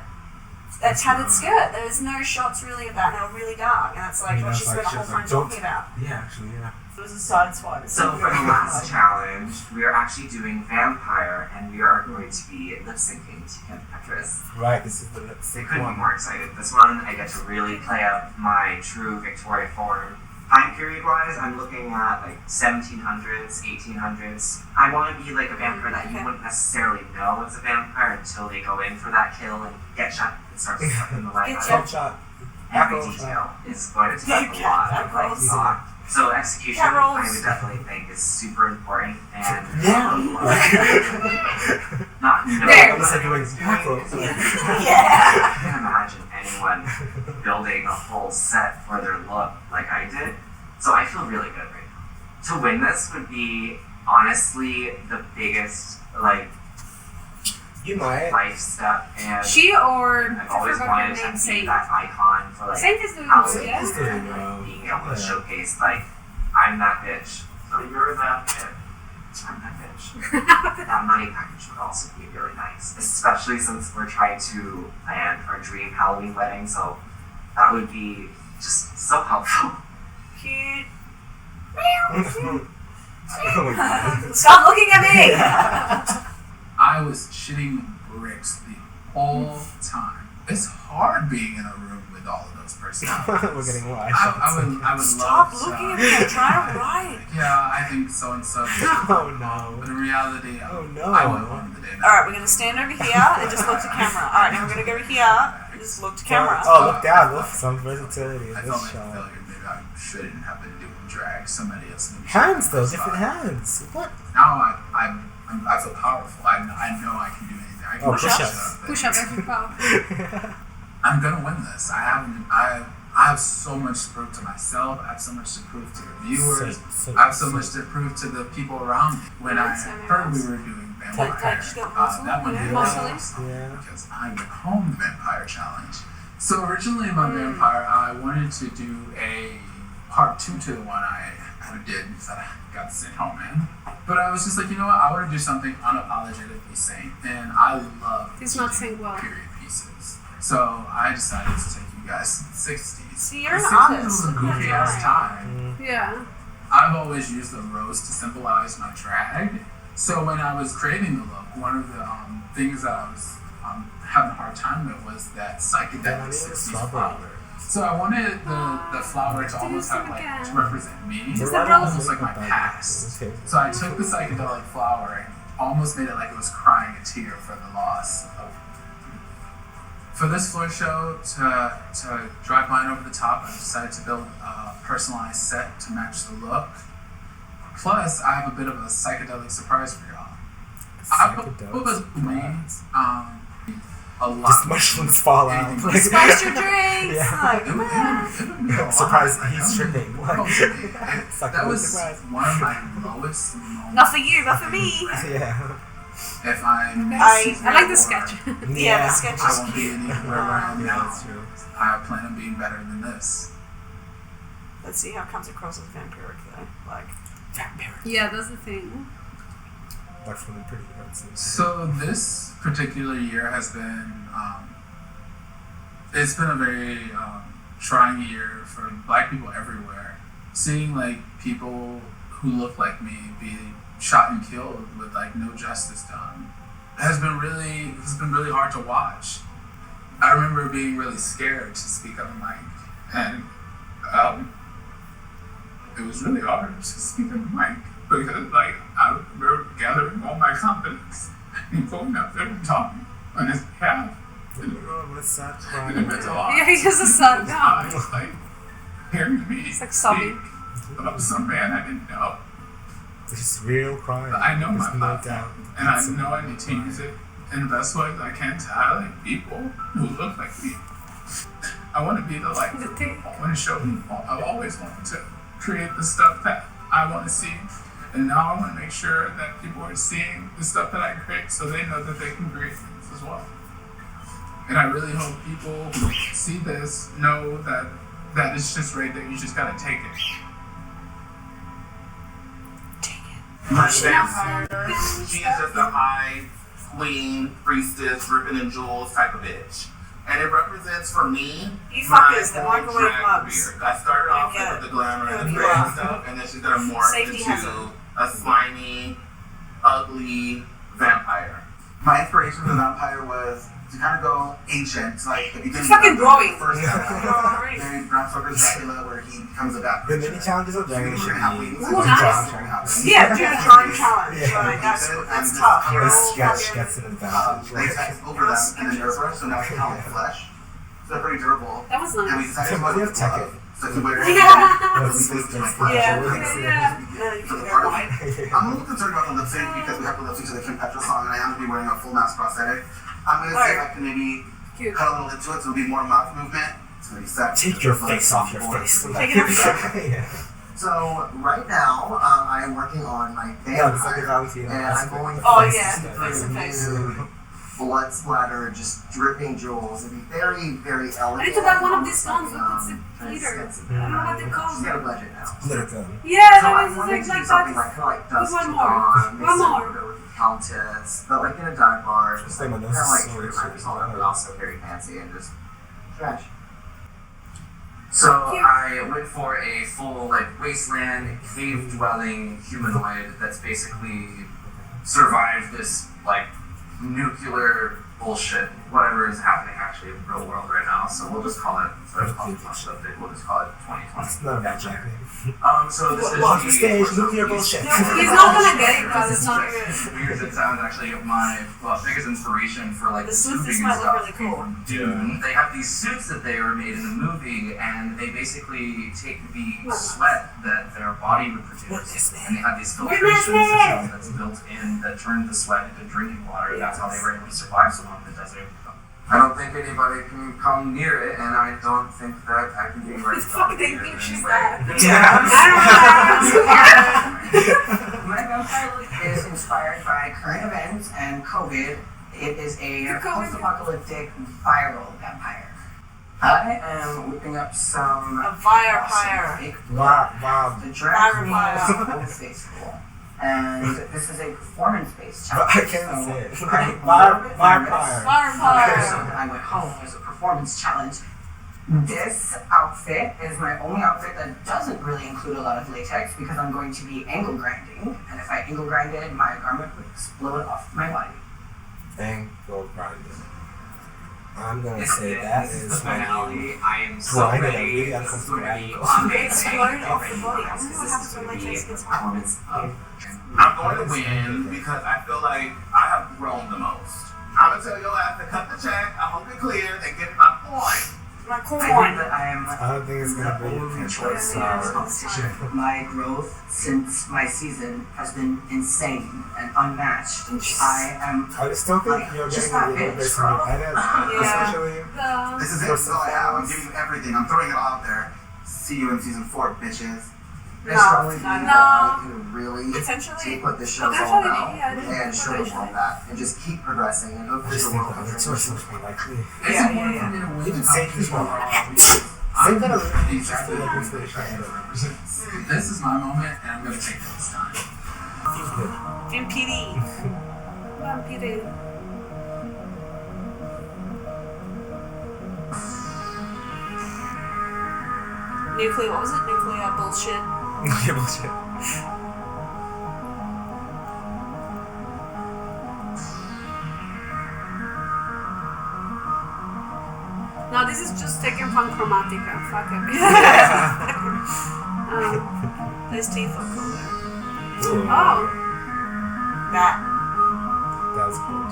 That tattered skirt. There's no shots really of that, and they're really dark, and that's like Yeah, what she it's spent like the whole just time like, talking about. Yeah, actually, yeah. It was a side swipe. So for the last challenge, we are actually doing vampire, and we are going to be lip syncing to Kim Petras. Right, this is the lip I sync couldn't be one. more excited. This one, I get to really play up my true Victoria form. Time period wise, I'm looking at like 1700s, 1800s. I want to be like a vampire that you wouldn't necessarily know is a vampire until they go in for that kill and get shot and start sucking the life out. Top shot. Every Apple detail is going to take a lot of like thought. So execution, Carol's. I would definitely think is super important and Yeah. not There. It's like doing macro. I can't imagine anyone building a whole set for their look like I did. So I feel really good right now. To win this would be honestly the biggest like You might. life step, and She or I've I always forgot wanted her to name. be Saint. that icon for like Saint is doing how good, it yeah. is He's doing and well. being able to Yeah. showcase like I'm that bitch. So you're that bitch. I'm that bitch. That money package would also be really nice, especially since we're trying to plan our dream Halloween wedding. So that would be just so helpful. Cute. Oh my God. Stop looking at me! I was shitting bricks the whole time. It's hard being in a room with all of those personalities. We're getting wide I would Stop love looking to. at me, I'm trying to write. Yeah, I think so and so. Oh no. But in reality, Oh no. I went home the day. Alright, we're gonna stand over here and just look to camera. Alright, now we're gonna go over here and just look to camera. Oh, look down. Look, some versatility in I this felt like a shot. failure. Maybe I shouldn't have been doing drag. Somebody else. maybe Hands though, should have different started. hands. What? Now I feel powerful. I know I can do anything. I can Oh, do push-ups. stuff. Push up every power. I'm gonna win this. I have so much to prove to myself. I have so much to prove to the viewers. I have so much to prove to the people around me. When I heard we were doing vampire, that one hit Yeah. because I went home the vampire challenge. So originally my vampire, I wanted to do a part 2 to the one I did that I got sent home, man. But I was just like, you know what? I want to do something unapologetically sane, and I love He's not saying well. period pieces. So I decided to take you guys to the 60s. See, you're an The 60s artist. was a goofy ass time. Yeah. I've always used the rose to symbolize my drag. So when I was creating the look, one of the things that I was having a hard time with was that psychedelic 60s flower. So I wanted the flower to almost have like to represent me, almost like my past. So I took the psychedelic flower and almost made it like it was crying a tear for the loss of. For this floor show, to drive mine over the top, I decided to build a personalized set to match the look. Plus, I have a bit of a psychedelic surprise for y'all. What was me? A lot. Just mushrooms fall out. Spice your drinks! Yeah. It would be a lot. Surprise, he's tripping. That was one of my lowest moments. Not for you, but for me. Yeah. If I'm I like the sketch. Yeah, the sketch I is won't be cute. anywhere where I am now. That's true. I plan on being better than this. Let's see how it comes across as vampiric though. Like, Vampiric. Yeah, that's the thing. That's really pretty. So this particular year has been, it's been a very trying year for Black people everywhere. Seeing like people who look like me be shot and killed with like no justice done has been really hard to watch. I remember being really scared to speak on the mic, and it was really hard to speak on the mic because like I remember gathering all my confidence and going up there and talking on his behalf. What's that? And it meant a lot. Yeah, he has a son now. It's like hearing me It's like sobbing. speak about some man I didn't know. It's real crime. But I know my There's no doubt. platform, and I know I need to use it in the best ways I can to highlight people who look like me. I want to be the light. I want to show people. I've always wanted to create the stuff that I want to see, and now I want to make sure that people are seeing the stuff that I create, so they know that they can create things as well. And I really hope people who see this know that it's just right there. You just gotta take it. My vampire, she is just a high queen, priestess, ribbon and jewels type of bitch. And it represents for me you my fuckers, the whole microwave drag mugs. career. I started off Yeah. with the glamour and the Yeah. pretty stuff, and then she's gonna morph Safety into hazard. a slimy, ugly vampire. My inspiration for the vampire was to kind of go ancient, like the beginning fucking of growing. the first Growing. Mary Bram Stoker's Dracula, where he becomes a vampire. The mini challenges of Dragon should be Ooh, nice. Yeah, do a drawing challenge. Yeah. Like, that's tough. You're the all sketch fucking- gets an advantage. latex over them, and then airbrush, so now it's kind of like flesh. So they're pretty durable. That was And we nice. decided to Somebody go have tech with so to wear Yeah. Let's just Yeah, flash. yeah. No, you can wear white. I'm a little concerned about the lip sync because we have the lip sync to the Kim Petras song, and I am going to be wearing a full mask prosthetic. I'm going to see if I can maybe Cute. cut a little into it so it'll be more mouth movement. It's going to be sexy. Take your face off your face. Take it off. Yeah. So right now, I am working on my Yeah, it's like a vampire, Valentino. and I'm going Oh, to yeah, see face to face. blood splatter, just dripping jewels. It'd be very, very elegant. I need to buy one of these guns. Like, Look, it's a heater. I don't know what they're called. She's got a budget now. Glitter gun. Yeah, So I that wanted is to do like something that. like kind of like Dust One to more. Dawn, One mix it more. with the Countess, but like in a dive bar, just like My kind nose of is like so true itchy. but also very fancy and just trash. So I went for a full like wasteland cave dwelling humanoid that's basically survived this like nuclear bullshit, whatever is happening actually in the real world right now. So we'll just call it, we'll just call it 2020. It's not about Jack. So this is Launch the stage, for some nuclear reason- bullshit. He's not gonna get it because it's not good. Weird as it sounds, actually, my biggest inspiration for like The suits tubing might and look stuff. really cool. Dune, they have these suits that they were made in the movie, and they basically take the sweat that their body would produce, and they have these filtration systems that's built in that turn the sweat into drinking water. And that's how they were able to survive so long in the desert. I don't think anybody can come near it, and I don't think that I can be right. Fuck, they think she's that. My vampire look is inspired by current events and COVID. It is a post-apocalyptic viral vampire. I am whipping up some A vampire. fake Wow, blood. wow. The Dragula Vampire. is faithful. And this is a performance-based But challenge. I can't say it. I'm a little bit nervous. Vampire. So Vampire. I went home as a performance challenge. This outfit is my only outfit that doesn't really include a lot of latex because I'm going to be angle grinding. And if I angle grinded, my garment would explode off my body. Angle grinding. I'm gonna This say is- that this is the my finale. I am so grinding. ready. I'm really This is uncomfortable. going to be Angle. amazing. Exploded off the Get body. ready, I guys, wonder what 'cause happens this is when going to latex be a gets hot. performance of. I'm going to win because I feel like I have grown the most. I'm gonna tell your ass to cut the check. I hope it clears and get my point. My cool I think one. that I am I don't think it's gonna be the only choice in this competition. My growth since my season has been insane and unmatched. I am I still think like, you're just getting a that little bitch, bit from your bro. edit, Yeah. especially. This is it. This is all I have. I'm giving you everything. I'm throwing it all out there. See you in season 4, bitches. I strongly believe that I can really Potentially. take what this show's all about Yeah, and show the world that and just keep progressing and I hopefully just the think world that will it's so much more likely. yeah. Even saying this one. Same kind of exactly like inspiration. This is my moment, and I'm gonna take it this time. Feels good. MPD. MPD. Nuclear, what was it? Nuclear bullshit. Yeah, bullshit. No, this is just taken from Chromatica. Fuck it. Those teeth look cool there. Ooh, Oh. That. that was cool.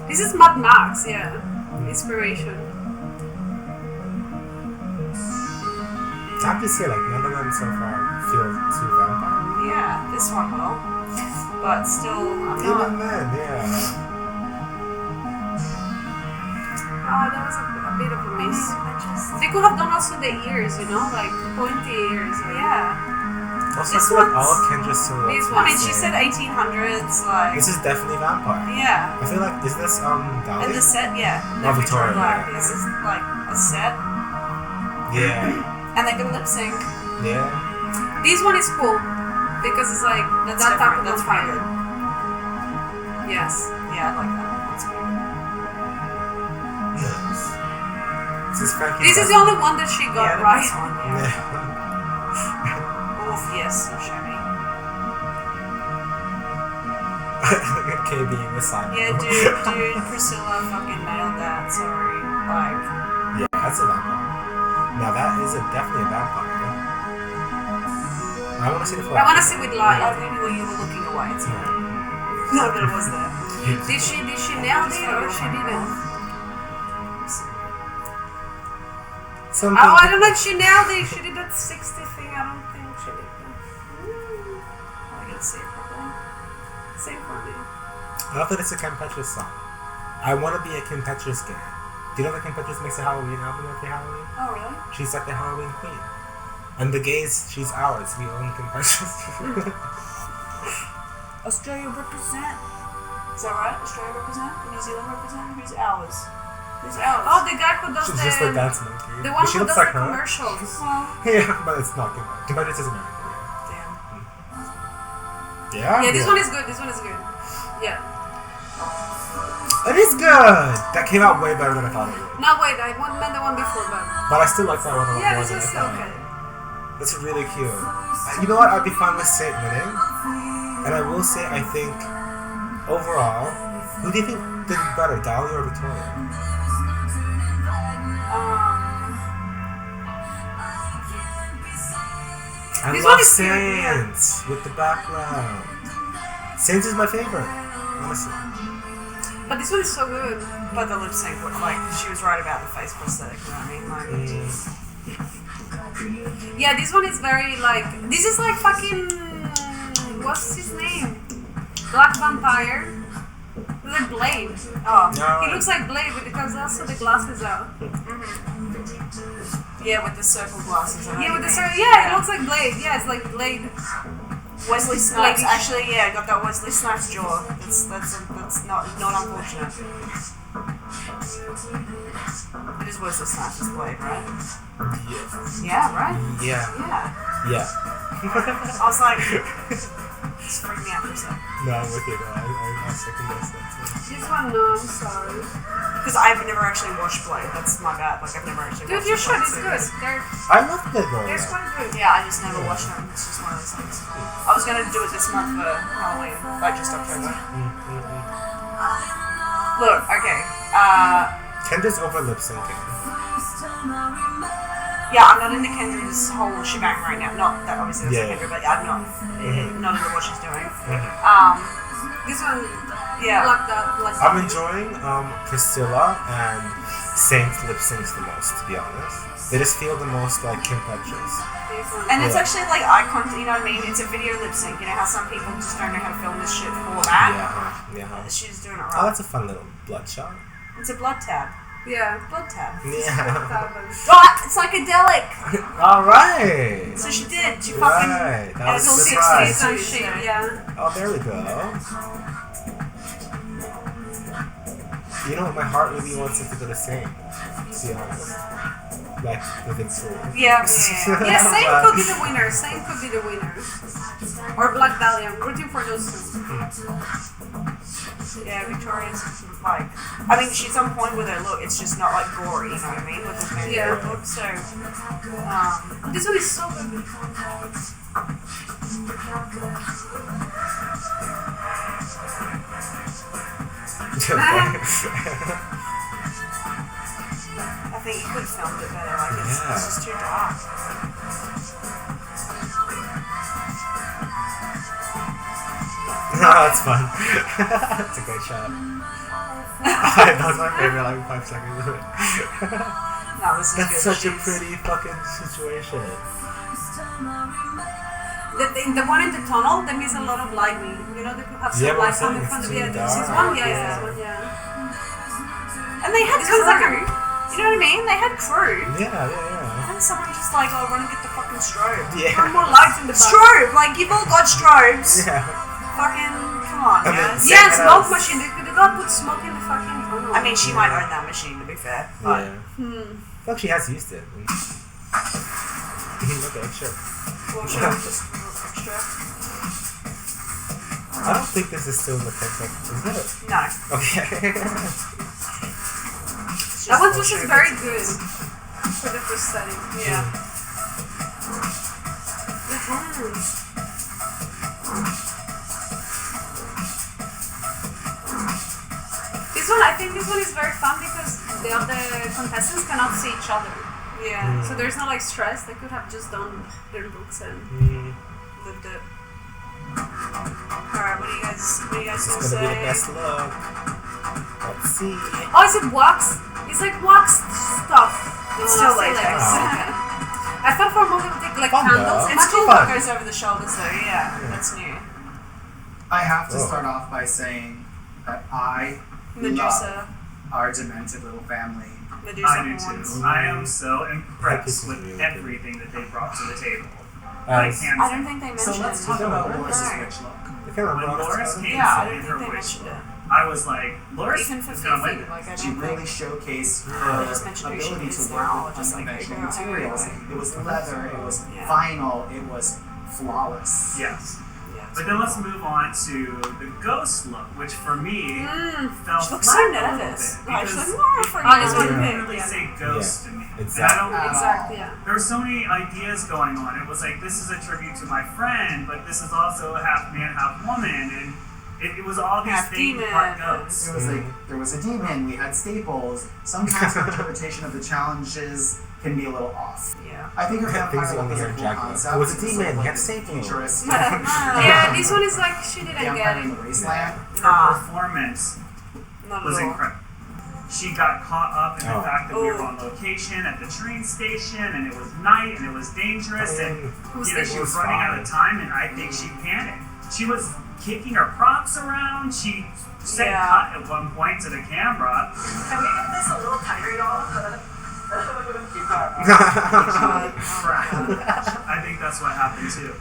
This is Mad Max, yeah. Inspiration. I have to say, like, none of them so far feel too vampire. Yeah, this one will. But still, I'm not. Even then, yeah. Oh, that was a bit of a miss. They could have done also the ears, you know, like pointy ears. Yeah. Also, This I feel like one's- all of Kendra's silhouettes. These one. I mean, she said 1800s, like. This is definitely vampire. Yeah. I feel like, is this, And Dolly? the set, yeah. Oh, Victoria, Like, yeah. this is like a set, Yeah. and they can lip sync. Yeah. This one is cool because it's like That's that type of different. That's vampire. pretty Yes. Yeah, I like that. That's pretty good. Nice. This is Frankie. This is the only one that she got Yeah, the right. best one, yeah. Yeah. Both, yes, so shiny. Kay being the silent. Yeah, dude, Priscilla fucking nailed that. Sorry. Like, Yeah, that's a vampire. Now that is definitely a vampire. I want to see the flag. I want to see with light. I think when you were looking away, it's Yeah. no, but it was there. Did she nail it or she didn't? Something. Oh, I don't know if she nailed it. She did that 60 thing. I don't think she did that. I can see it properly. Same for me. I love that it's a Kim Petras song. I want to be a Kim Petras gay. Do you know that Kim Petras makes a Halloween album every Halloween? Oh, really? She's like the Halloween queen. And the gays, she's ours. We own Kim Petras. Australia represent. Is that right? Australia represent? New Zealand represent? Who's ours? Who's ours? Oh, the guy who does She's the... just a dance monkey. The one She who looks does like the her. commercials. Yeah, but it's not Kimberly. Kimberly is American. Damn. Yeah? Yeah, this one is good. This one is good. Yeah. It is good! That came out way better than I thought it would. No, wait, I meant the one before, but... But I still like that one a lot Yeah, more this than I is still thought. okay. That's really cute. You know what? I'd be fine with Saint winning. And I will say, I think, overall, who do you think did better, Dahlia or Victoria? I This love one is cute, Saints with the background. Saints is my favorite, honestly. But this one is so good. But the lip sync, like, she was right about the face prosthetic, you know what I mean? Like, Yeah, this one is very, like... This is like fucking... What's his name? Black Vampire. Like Blade. oh, No. He looks like Blade because also the glasses out. yeah, with the circle glasses. I know Yeah, what with you the mean. yeah, it looks like Blade. Yeah, it's like Blade. Wesley Snipes, Like- actually, yeah, got that Wesley Snipes jaw. That's not unfortunate. It is Wesley Snipes' Blade, right? Yeah. Yeah, right? Yeah. Yeah. Yeah. I was like, it's freaking me out for a sec. No, I'm with you though. I second guess that too. This one, no, I'm sorry. Because I've never actually watched Blade. That's my bad. Like, I've never actually Dude, watched you the should. Blade It's good. series. They're I love Blade Runner. quite good. Yeah, I just never watched them. It's just one of those things. I was gonna do it this month for Halloween, like just October. Look, okay. Kendra's over lip syncing. Yeah, I'm not into Kendra's whole shebang right now. Not that obviously that's Yeah. Kendra, but I'm not into what she's doing. This one, Yeah. like that. Like I'm enjoying Priscilla and Saint's lip syncs the most, to be honest. They just feel the most like Kim Petras. And it's Yeah. actually like eye contact, you know what I mean? It's a video lip sync. You know how some people just don't know how to film this shit for that? Yeah. She's doing it Oh, right. that's a fun little bloodshot. It's a blood tab. Yeah. Blood tab. Yeah. Oh, it's psychedelic! Alright! So she did. She fucking. Right. That And was it's all a 60s surprise. and Some shit. shit, yeah. Oh, there we go. You know what? My heart really wants it to go to Saint. To be honest. Like, the Victoria. Yeah. Yeah, Saint could be the winner. Saint could be the winner. Or Black Dahlia. I'm rooting for those two. Yeah, Victoria's like. I mean, she's on point with her look. It's just not like gory, you know what I mean? With the movie Yeah. look. So, This one is so good. I think you could have filmed it better. Like, it's just too dark. No, that's fun. It's a great shot. That was my favorite, like 5 seconds of it. No, this is That's good. such a She's- pretty fucking situation. The one in the tunnel, there is a lot of lighting. You know, they could have some Yeah, but light I'm coming saying from it's the too yeah, this is dark. one, yeah, Yeah. this one, yeah. And they had This one's like crew. You know what I mean? They had crew. Yeah. And someone just like, oh, run and get the fucking strobe. Yeah. Some more lights in the back. Strobe! Like, you've all got strobes. Yeah. Fucking, come on, And then guys. Yeah, Saint smoke has- machine. They gotta put smoke in the fucking tunnel. I mean, she might own that machine, to be fair. But, I feel like she has used it. Okay, sure. well, sure, just a little extra. I don't think this is still in the concept, is it? No. Okay. That one was just very good for the prosthetic. Yeah. The hands. This one, I think this one is very fun because the other contestants cannot see each other. Yeah. So there's no like stress. They could have just done their looks and Lived it. Alright, what do you guys It's gonna gonna be the say? best look. Let's see. oh, is it wax? It's like wax stuff. It's No, still latex. I thought for a moment it would take like Fun, candles. though. It's Imagine cool fun. that goes over the shoulders though, yeah. That's new. I have to Oh. start off by saying that I Medusa. love our demented little family. Medusa I do horns. too. I am so impressed That with piece is really everything that they brought to the table. As- Hands I don't think they mentioned So let's talk about No. Dolores' No. witch look. can't when remember. Loris came Yeah, I to didn't her think they wish, mentioned it. I was like, Loris Even is for gonna win Fifi, like I She don't really think. showcased They her just mentioned who she ability is to work now, with just like, unconventional hey, girl, materials. hey, It was leather, it was Yeah. vinyl, it was flawless. yes. Yeah, But then let's move on to the ghost look, which for me fell She looks flat so a little nervous. bit Like, she's because like, "Oh, for it you." doesn't Yeah. really say ghost to me. Exactly. And I don't, Exactly, yeah. there were so many ideas going on. It was like, this is a tribute to my friend, but this is also half man, half woman, and it was all these Half things, demon. part ghosts. It was like there was a demon, we had staples. Sometimes her interpretation of the challenges can be a little off. Yeah. I think her Things vampire you look only is hear a in cool Dragula. concept. It was a It's demon, like he had this staples. futurist Yeah, this one is like she didn't get vampire in it. the wasteland. Her performance Not was at all. incredible. She got caught up in the Oh. fact that we were Oh. on location at the train station, and it was night, and it was dangerous, and you know, she was running out of time, and I think she panicked. She was kicking her props around. She said Yeah. cut at one point to the camera. Can we get this a little tighter, y'all? I think that's what happened too.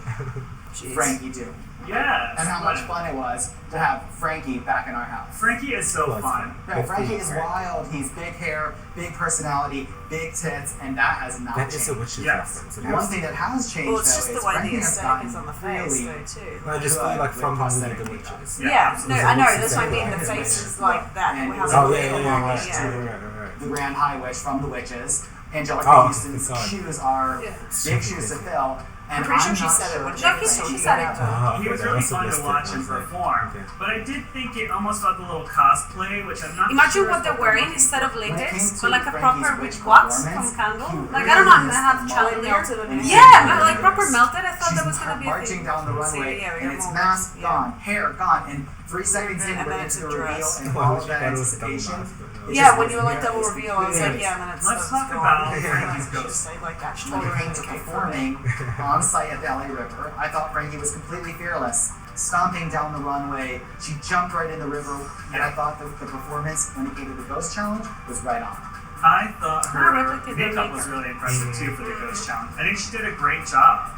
Jeez. Frankie too. Yes. And how much fun it was to have Frankie back in our house. Frankie is so fun. Right, Frankie is wild. He's big hair, big personality, big tits, and that has not That changed. is a witch's Yes. reference. One thing that has changed Well, it's just though the is way Frankie the has aesthetic gotten is on the face, really though, too. No, just good like with from the movie prosthetic The makeup. Witches. Yeah, no, I know. That's what I mean. Yeah. The face is like that. And We it was have Oh, a yeah, little yeah, yeah, homage right, to right, right, right. The Grand High Witch from The Witches. Angelica Oh, Houston's God. shoes are Yeah. big shoes to fill. And I'm pretty sure I'm she not said it sure when if she Frankie Frankie said it. got that. He was really fun to watch and perform. But I did think it almost felt a little cosplay, which I'm not Imagine sure what is they're we're wearing looking instead of for. When it came latex, to but like a Frankie's proper witch witch wax performance, from candle. he Like really I don't know, I missed have the chandelier. melted it in. Yeah, but like proper melted. I thought She's that was gonna be a marching thing. down the runway, See, yeah, we and got it's more mask words, gone, hair gone, and 3 seconds in, And we're then into it's the a reveal, dress. and Oh, all I of that thought it was a double anticipation. mask, but no. it Yeah, just when you were like wasn't double there. reveal, I was like, yeah, and then it's Let's it's talk gone. about Yeah, Frankie's it's ghost. just like that. She When totally it came to indicated performing on site at the LA River, I thought Frankie was completely fearless. Stomping down the runway, she jumped right in the river, and I thought the performance when it came to the ghost challenge was right on. I thought her replicate the makeup was makeup. really impressive too for the ghost challenge. I think she did a great job.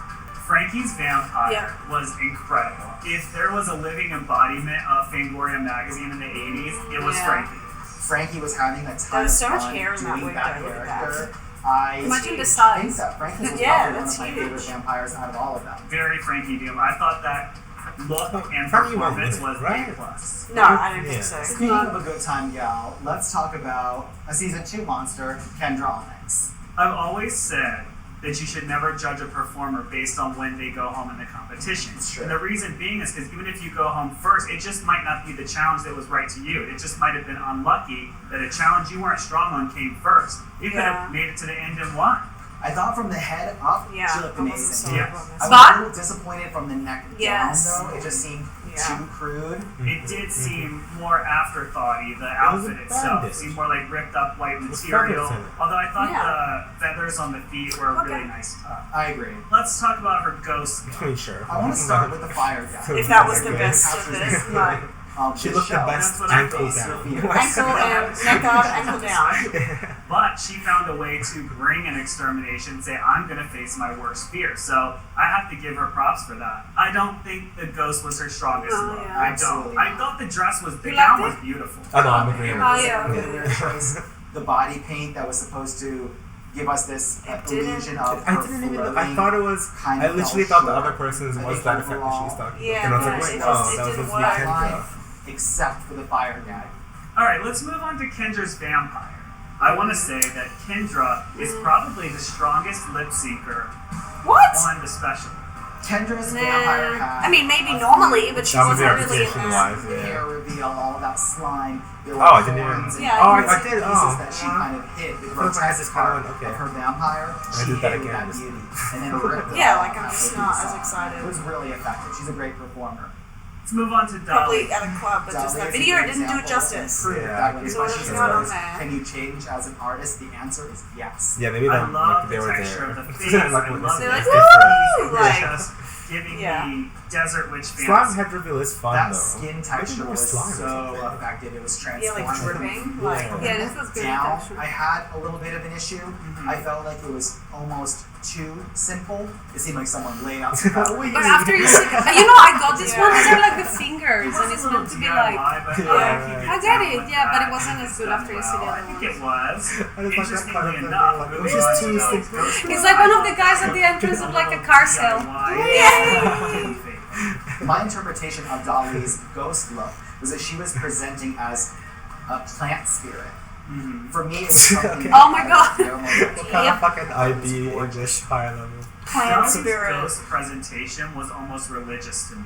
Frankie's vampire Yeah. was incredible. If there was a living embodiment of Fangoria magazine in the 80s, it was Yeah. Frankie. Frankie was having a ton There was of so much fun hair in that doing wig, that though, look at that. character. I Imagine the think size. that Frankie was Yeah, probably one that's of my huge. favorite vampires out of all of them. Very Frankie Doom. I thought that look and Frankie won performance with it, was right? A+. No, I don't think Yeah. so. Speaking of a good time, gal, let's talk about a season 2 monster, Kendra Onyx. I've always said that you should never judge a performer based on when they go home in the competition. Sure. And the reason being is because even if you go home first, it just might not be the challenge that was right to you. It just might have been unlucky that a challenge you weren't strong on came first. You could Yeah. have made it to the end and won. I thought from the head up, Yeah, she looked I wasn't amazing. so Yeah. wrong. I was But- a little disappointed from the neck Yes. down, though. It just seemed Yeah. too crude. It did seem more afterthoughty. The was outfit a itself bandage. seemed more like ripped up white was material. feathers in it. Although I thought Yeah. the feathers on the feet were Okay. really nice. I agree. Let's talk about her ghost. I mean, sure. I want to start with the fire guy. If that was the Okay. best of this, like She looked the best That's what I ankle thought. down. ankle and neck up, ankle down. But she found a way to bring an extermination and say, I'm going to face my worst fear. So I have to give her props for that. I don't think the ghost was her strongest Oh, look. yeah. I Absolutely don't. I not. thought the dress was, the You gown liked was beautiful. Oh, no, I'm agreeing with Oh, this. yeah. The weird choice, the body paint that was supposed to give us this It didn't. illusion of I her didn't even know. I flowing thought it was. kind I of literally fell thought the short. other person's I was think that effect that she overall, was talking Yeah, about. And I was no, like, it wait, just- oh, it that was didn't the work. Kendra. Except for the fire guy. All right, let's move on to Kendra's vampire. I want to say that Kendra is probably the strongest lip syncer What? on the special. Kendra's vampire had I mean, maybe normally, but she That was wasn't the really in reputation there. wise, the yeah. hair reveal, all of that slime. There were Oh, I didn't even- horns and Yeah, Oh, I pieces did. that Oh, she kind of hit the I thought I had grotesque this part kind of- okay. of her vampire. I She did that hit with again. that beauty, and then ripped it Yeah, off like I'm after just the not song. as excited. It was really effective. She's a great performer. Let's move on to Dolly. Probably at a club, but just Dolly that is a video good didn't do it example justice. and proof Yeah, that when the so question it's is, not on there. can you change as an artist? The answer is yes. Yeah, maybe I them, love like, they the were texture there. of the face. Like, I what love this They're is like, different. woo! It's Like, just giving Yeah. the desert witch Slime fantasy. head reveal is fun That though. skin Maybe texture more was slime or so something. effective. It was yeah, like transformative. dripping. Like, Yeah. Yeah, this was good Down, texture. I had a little bit of an issue. I felt like it was almost too simple. It seemed like someone laid out some powder. But after you see, I got this one. These are like the fingers, and it's meant to be like. I get it, but it wasn't as good after you see the other I think one. it was. Interestingly It enough, was just too simple. He's like one of the guys at the entrance of like a car sale. Yay! My interpretation of Dolly's ghost look was that she was presenting as a plant spirit. For me, it was something. Oh my god! What kind of fucking IB English high level? Plant spirit. Ghost presentation was almost religious to me.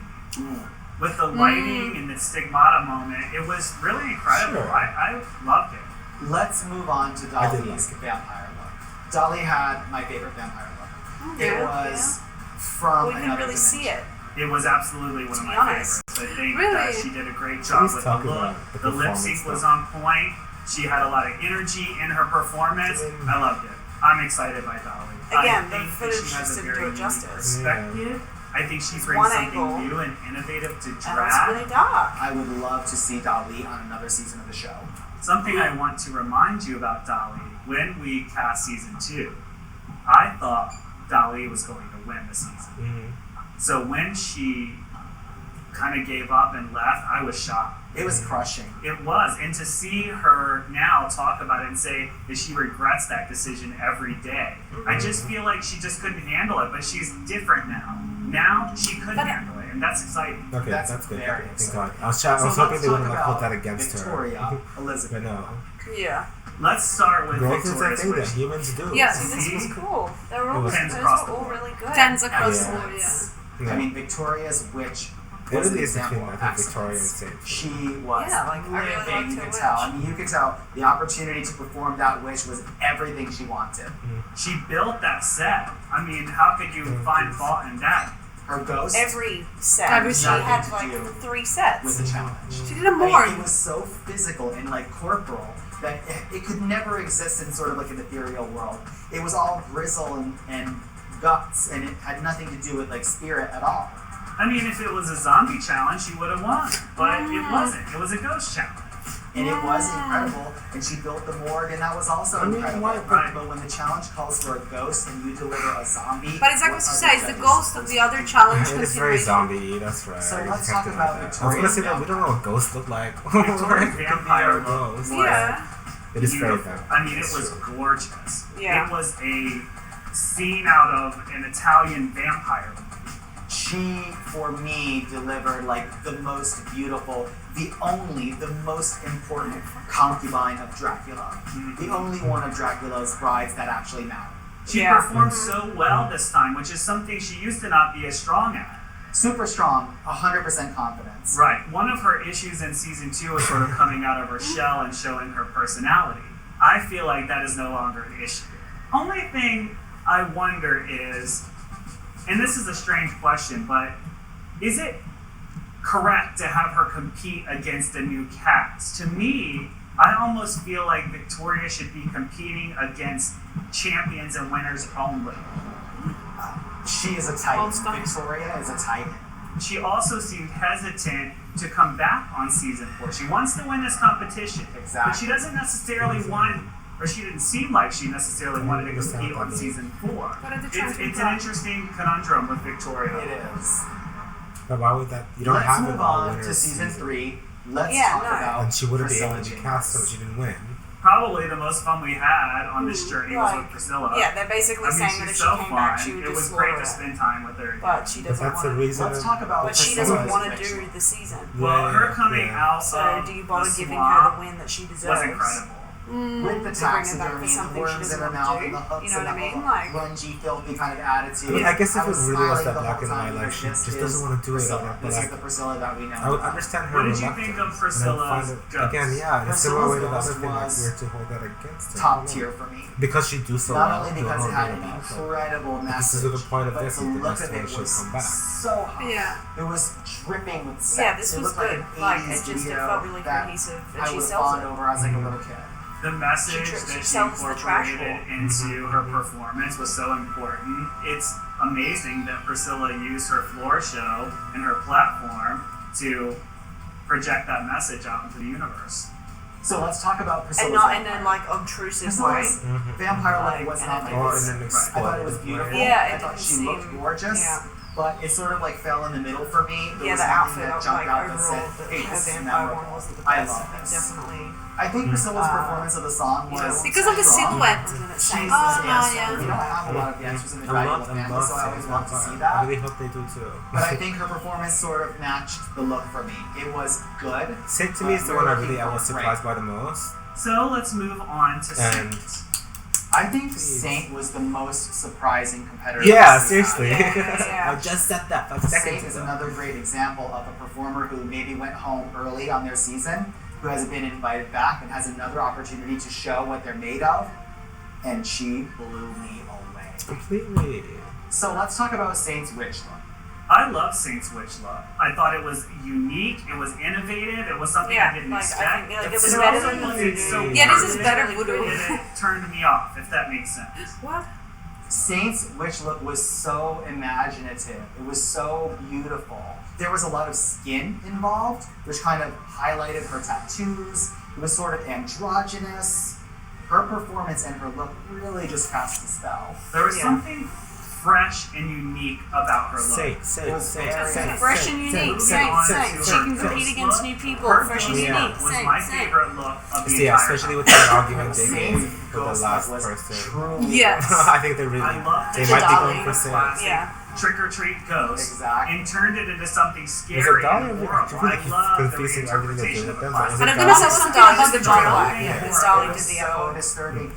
With the lighting and the stigmata moment, it was really incredible. Sure. I loved it. Let's move on to Dolly's vampire look. Dolly had my favorite vampire look. It was from We didn't another really see dimension. it. It was absolutely one of To my be honest. favorites. I think Really? that she did a great job with the talk look. about the The lip sync performance was stuff. on point. She had a lot of energy in her performance. I loved it. I'm excited by Dolly. Again, I the think that footage she has just a didn't very do it unique justice. perspective. I think she brings One something angle. new and innovative to And it's drag. really dark. I would love to see Dolly on another season of the show. Something I want to remind you about Dolly, when we cast season 2, I thought Dolly was going to win the season. So when she kind of gave up and left, I was shocked. It was crushing. It was. And to see her now talk about it and say that she regrets that decision every day, I just feel like she just couldn't handle it, but she's different now. Now she could handle it, and that's exciting. Okay, That's that's good. very Thank God. I was hoping they wouldn't like put that against Victoria her. Elizabeth. But no. Yeah. Let's start with Growth is a Victoria's thing that wish. humans do. Yeah. See, this was cool. They were all, It was- those Across were the all board. really good. Tens across the Yeah. board, yeah. I mean, Victoria's witch It was an really is the example thing. I of think excellence. Victoria is safe. She was Yeah, like, I really living, liked you her could witch. tell. I mean, you could tell the opportunity to perform that witch was everything she wanted. She built that set. I mean, how could you find fault in that? Her ghost Every set. Every she set. had Nothing to like do 3 sets. with the challenge. She did a I mean, more. it was so physical and like corporal that it could never exist in sort of like an ethereal world. It was all gristle and guts, and it had nothing to do with like spirit at all. I mean, if it was a zombie challenge, she would have won. But it wasn't. It was a ghost challenge. And it was incredible, and she built the morgue, and that was also incredible. Right. But when the challenge calls for a ghost and you deliver a zombie, But it's like what you say, it's the ghost of the other challenge It's very continuation. zombie. That's right. So You let's can't talk deny about that. I was Victoria's gonna say that we don't know what ghosts look like. Victoria's It could be vampire a ghost. Yeah. It is very Beautiful. bad. I mean, it was gorgeous. Yeah. It was a scene out of an Italian vampire movie. she, for me, delivered like the most beautiful, the most important concubine of Dracula. The only one of Dracula's brides that actually mattered. She performed so well this time, which is something she used to not be as strong at. Super strong, 100% confidence. Right. One of her issues in season 2 was sort of coming out of her shell and showing her personality. I feel like that is no longer an issue. Only thing I wonder is, and this is a strange question, but is it correct to have her compete against a new cast? To me, I almost feel like Victoria should be competing against champions and winners only. She is a titan. Victoria is a titan. She also seemed hesitant to come back on season 4. She wants to win this competition, Exactly. but she doesn't necessarily want, or she didn't seem like she necessarily wanted to compete on season 4. It's an interesting conundrum with Victoria. It is. But why would that? You don't Let's have move an all on winners to season season. 3. Let's Yeah, talk no. about And she wouldn't be Priscilla able to be James. cast, so she didn't win. Probably the most fun we had on this journey was with Priscilla. Yeah, they're basically I mean, saying that if she's she so came back, fun. she would It just was great slaughter to it. spend time with her. But she But doesn't that's the want to. reason. Let's talk about But she Priscilla's doesn't want to ritual. do the season. Well, her coming out So of do you bother the giving her swamp the win that she deserves? was incredible. With the To bring her back for taxidermy and the something she worms in doesn't her want mouth to and the do. hooks You know and what I the mean? Like, grungy, filthy kind of attitude. I mean, I guess if I it was really was smiling that the black whole and white, time like because she this just is doesn't want to do it. Priscilla. But This is like, the Priscilla that we know. I would understand her What did you reluctance. think of And I would Priscilla's find it, ghost? again, yeah, in a similar way to the other Priscilla's thing, like was weird to hold that against her. top tier for me. Because she do so Not well. only you because don't it had know an about it. incredible This is message, the point of but this, the is the look next of one it should was come back. so hot. Yeah. It was dripping with sex. yeah, this it was looked like good. an Like, 80s it just it video felt really that cohesive, and I she would sells bond it. over as like a little kid. The message She that she sells the trash incorporated hole. into her performance was so important. It's amazing that Priscilla used her floor show and her platform to project that message out into the universe. So let's talk about Priscilla's And not in a like obtrusive way. Priscilla's vampire look was not my Or in favorite. an I thought it was exploitative beautiful. way. Yeah, it I thought didn't she looked seem- gorgeous. yeah. But it sort of like fell in the middle for me. There Yeah, was the something outfit, that jumped like out that said, overall, hey, the this is vampire memorable. one wasn't the I best. love this. Definitely. I think Priscilla's performance of the song was Because of the strong. silhouette. She's Same. Oh, yes, yeah. we don't have a lot of dancers in the I Dragula love family, so I always want to see I that. really hope they do too. But I think her performance sort of matched the look for me. It was good. Saint to me is the one I was surprised by the most. So let's move on to And Saint. I think Saint was the most surprising competitor. yeah, this season. seriously. Yeah. I just said that 5 Saint seconds is ago. another great example of a performer who maybe went home early on their season, who has been invited back and has another opportunity to show what they're made of, and she blew me away. Completely. So let's talk about Saint's witch look. I love Saint's witch look. I thought it was unique. It was innovative. It was something Yeah, I didn't like, I expect. think, like, it It's was so better awesome, than like, the it's so voodoo. Yeah, this is weird, better and voodoo. it turned me off, if that makes sense. What? Saint's witch look was so imaginative. It was so beautiful. There was a lot of skin involved, which kind of highlighted her tattoos. It was sort of androgynous. Her performance and her look really just cast a spell. There was Yeah. something fresh and unique about her look. Saint, It Saint, was Saint, very Saint, Fresh Saint, and Saint, unique. Saint, Saint, Saint, Saint. She Saint, can Saint. compete against new people. Her Fresh and ghost Yeah. unique. was Saint, my Saint. favorite look of the Yeah, entire especially film. with the argument they gave Saint's with the ghost last look was person. truly Yes. I think they really, I love they the might be dolly. going for Saint. Classic Yeah. trick or treat ghost Exactly. and turned it into something Was scary it Dolly? and I'm horrible. I really love the confusing everything they reinterpretation did of with the them. But classic. But I'm was it gonna say Dolly? something about the Dolly. Dragula. Yeah, because It Dolly was did the so echo. disturbing.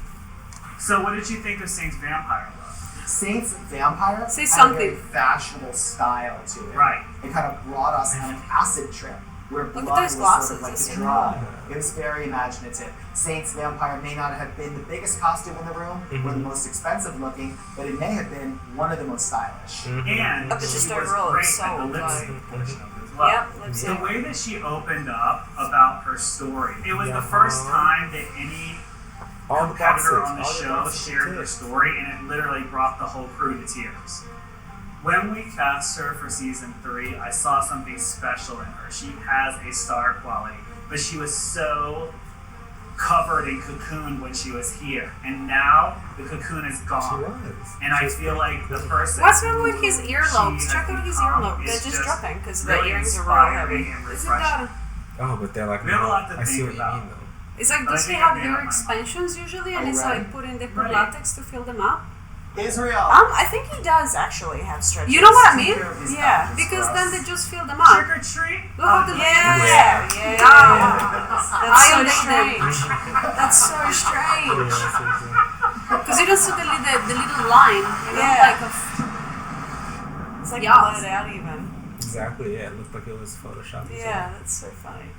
So what did you think of Saint's vampire look? Saint's vampire Say had something. a very fashionable style to it. Right. It kind of brought us on an acid trip where at blood those was glasses, sort of like it's the so drug. It was very imaginative. Saint's vampire may not have been the biggest costume in the room or the most expensive looking, but it may have been one of the most stylish. And But she just was overall, it great was at the so lip good. sync portion of it as well. Yep, lip The sync. way that she opened up about her story, it was the first time that any All the competitor boxes, on the all show boxes shared too. her story, and it literally brought the whole crew to tears. When we cast her for season 3, I saw something special in her. She has a star quality, but she was so covered and cocooned when she was here, and now the cocoon is She gone. was. And I feel like the person. What's wrong with his she earlobes? has Check out his become earlobes. They're is just dropping because the really earrings are real inspiring heavy. and Isn't refreshing. that? Oh, but they're like, We have a no, lot to I see think what you about. mean though. It's like, But I does he think have I've made ear up my mind. expansions usually, and Are you it's ready? like put in the Ready. latex to fill them up? Israel. I think he does actually have stretches. You know what I mean? Take care of these Yeah, boundaries Because for then us. they just fill them Trick up. or treat? Look how the Yeah, yeah. That's I so understand. strange. That's so Yeah, strange. seriously. Because you don't see the little line, you know, Yeah. like of It's like Yeah. blurred out even. Exactly, yeah. It looked like it was photoshopped. Yeah, that's so funny.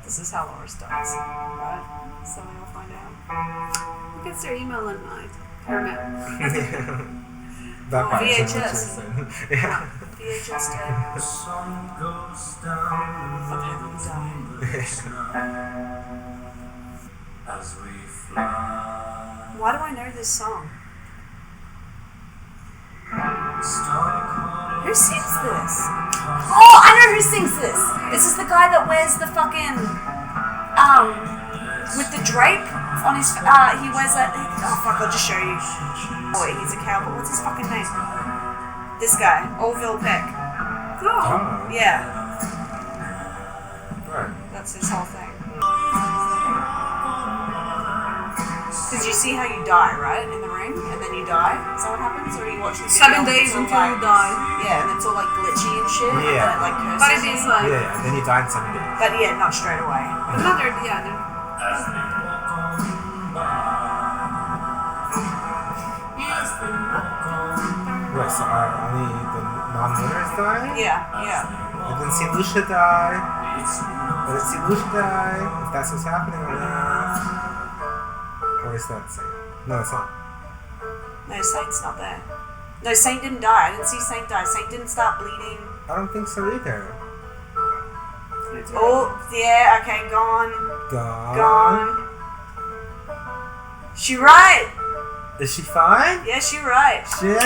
This is how Laura starts, right? So then we'll find out. who gets their email at night? Hermit. Vampire VHS. person. Yeah. VHS tape. Of Heaven's Eye. Why do I know this song? Who sings this? Oh, I know who sings this. This is the guy that wears the fucking with the drape on his. He wears that. Oh fuck! I'll just show you. Boy, he's a cowboy. What's his fucking name? This guy, Orville Peck. Oh. Yeah, Right. that's his whole thing. Because you see how you die, right, in the ring, and then you die. Is that what happens, or you watch the video? 7 days and it's until all you like- die. Yeah, and it's all like glitchy and shit. Yeah. And then it like curses. But it is like, Yeah, then you died in 7 days. But yeah, not straight away. but not they're, yeah, they're, Wait, so are only the non-winners die? Yeah, yeah. I didn't see Lucia die. I didn't see Lucia die. If that's what's happening right now. Or is that Saint? No, it's not. No, Saint's not there. No, Saint didn't die. I didn't see Saint die. Saint didn't start bleeding. I don't think so either. Oh, yeah, okay, gone. Gone. She right. Is she fine? Yeah, she right. Shit!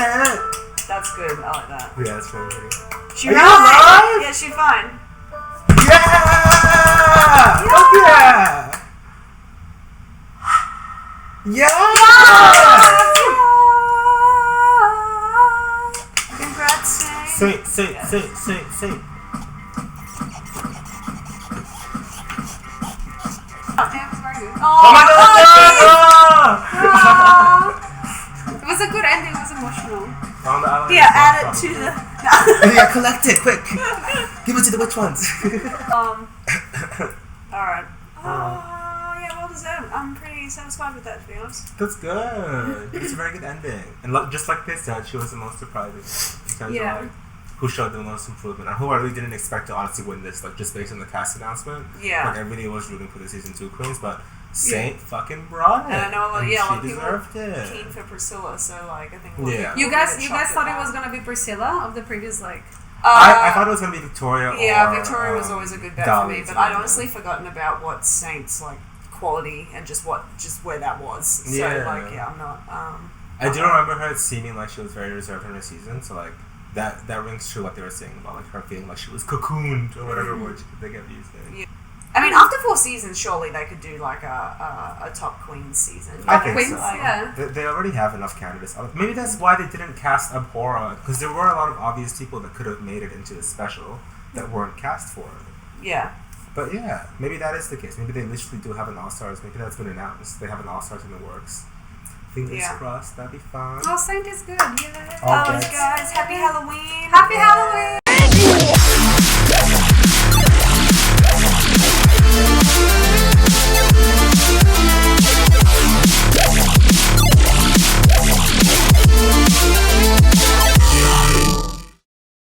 That's good. I like that. Yeah, that's really pretty. She Are you right. alive? Yeah, she fine. Yeah! Yeah! Fuck yeah! Yeah! Congrats, Saint. Saint. Oh my It was a good ending. It was emotional. Yeah, add it to the. Yeah, collect it, quick. Give it to the witch ones. Alright. Yeah, well deserved. I'm pretty satisfied with that, to be honest. That's good. It's a very good ending. And just like they said, she was the most surprising in terms of like, who showed the most improvement and who I really didn't expect to honestly win this, like just based on the cast announcement. Yeah. Like everybody was rooting for the season 2 queens, but Saint fucking brought it. And I know a lot, and a lot of she people deserved were it. keen for Priscilla, so like I think You guys thought it was gonna be Priscilla of the previous like. I thought it was gonna be Victoria. Yeah, or, Victoria was always a good bet for me, but I'd honestly forgotten about what Saint's like quality and just where that was. So like I'm not. I do remember her seeming like she was very reserved in her season, so like that rings true what they were saying about like her feeling like she was cocooned or whatever word they get used in. Yeah. I mean, after 4 seasons, surely they could do like a top queen season. I think queens, so. yeah. They already have enough candidates. Maybe that's why they didn't cast Abhora, because there were a lot of obvious people that could have made it into the special that weren't cast for it. Yeah. But yeah, maybe that is the case. Maybe they literally do have an All-Stars. Maybe that's been announced. They have an All-Stars in the works. Fingers crossed, that'd be fun. Oh, Saint is good. Yeah. Guys, happy Halloween. Happy Halloween.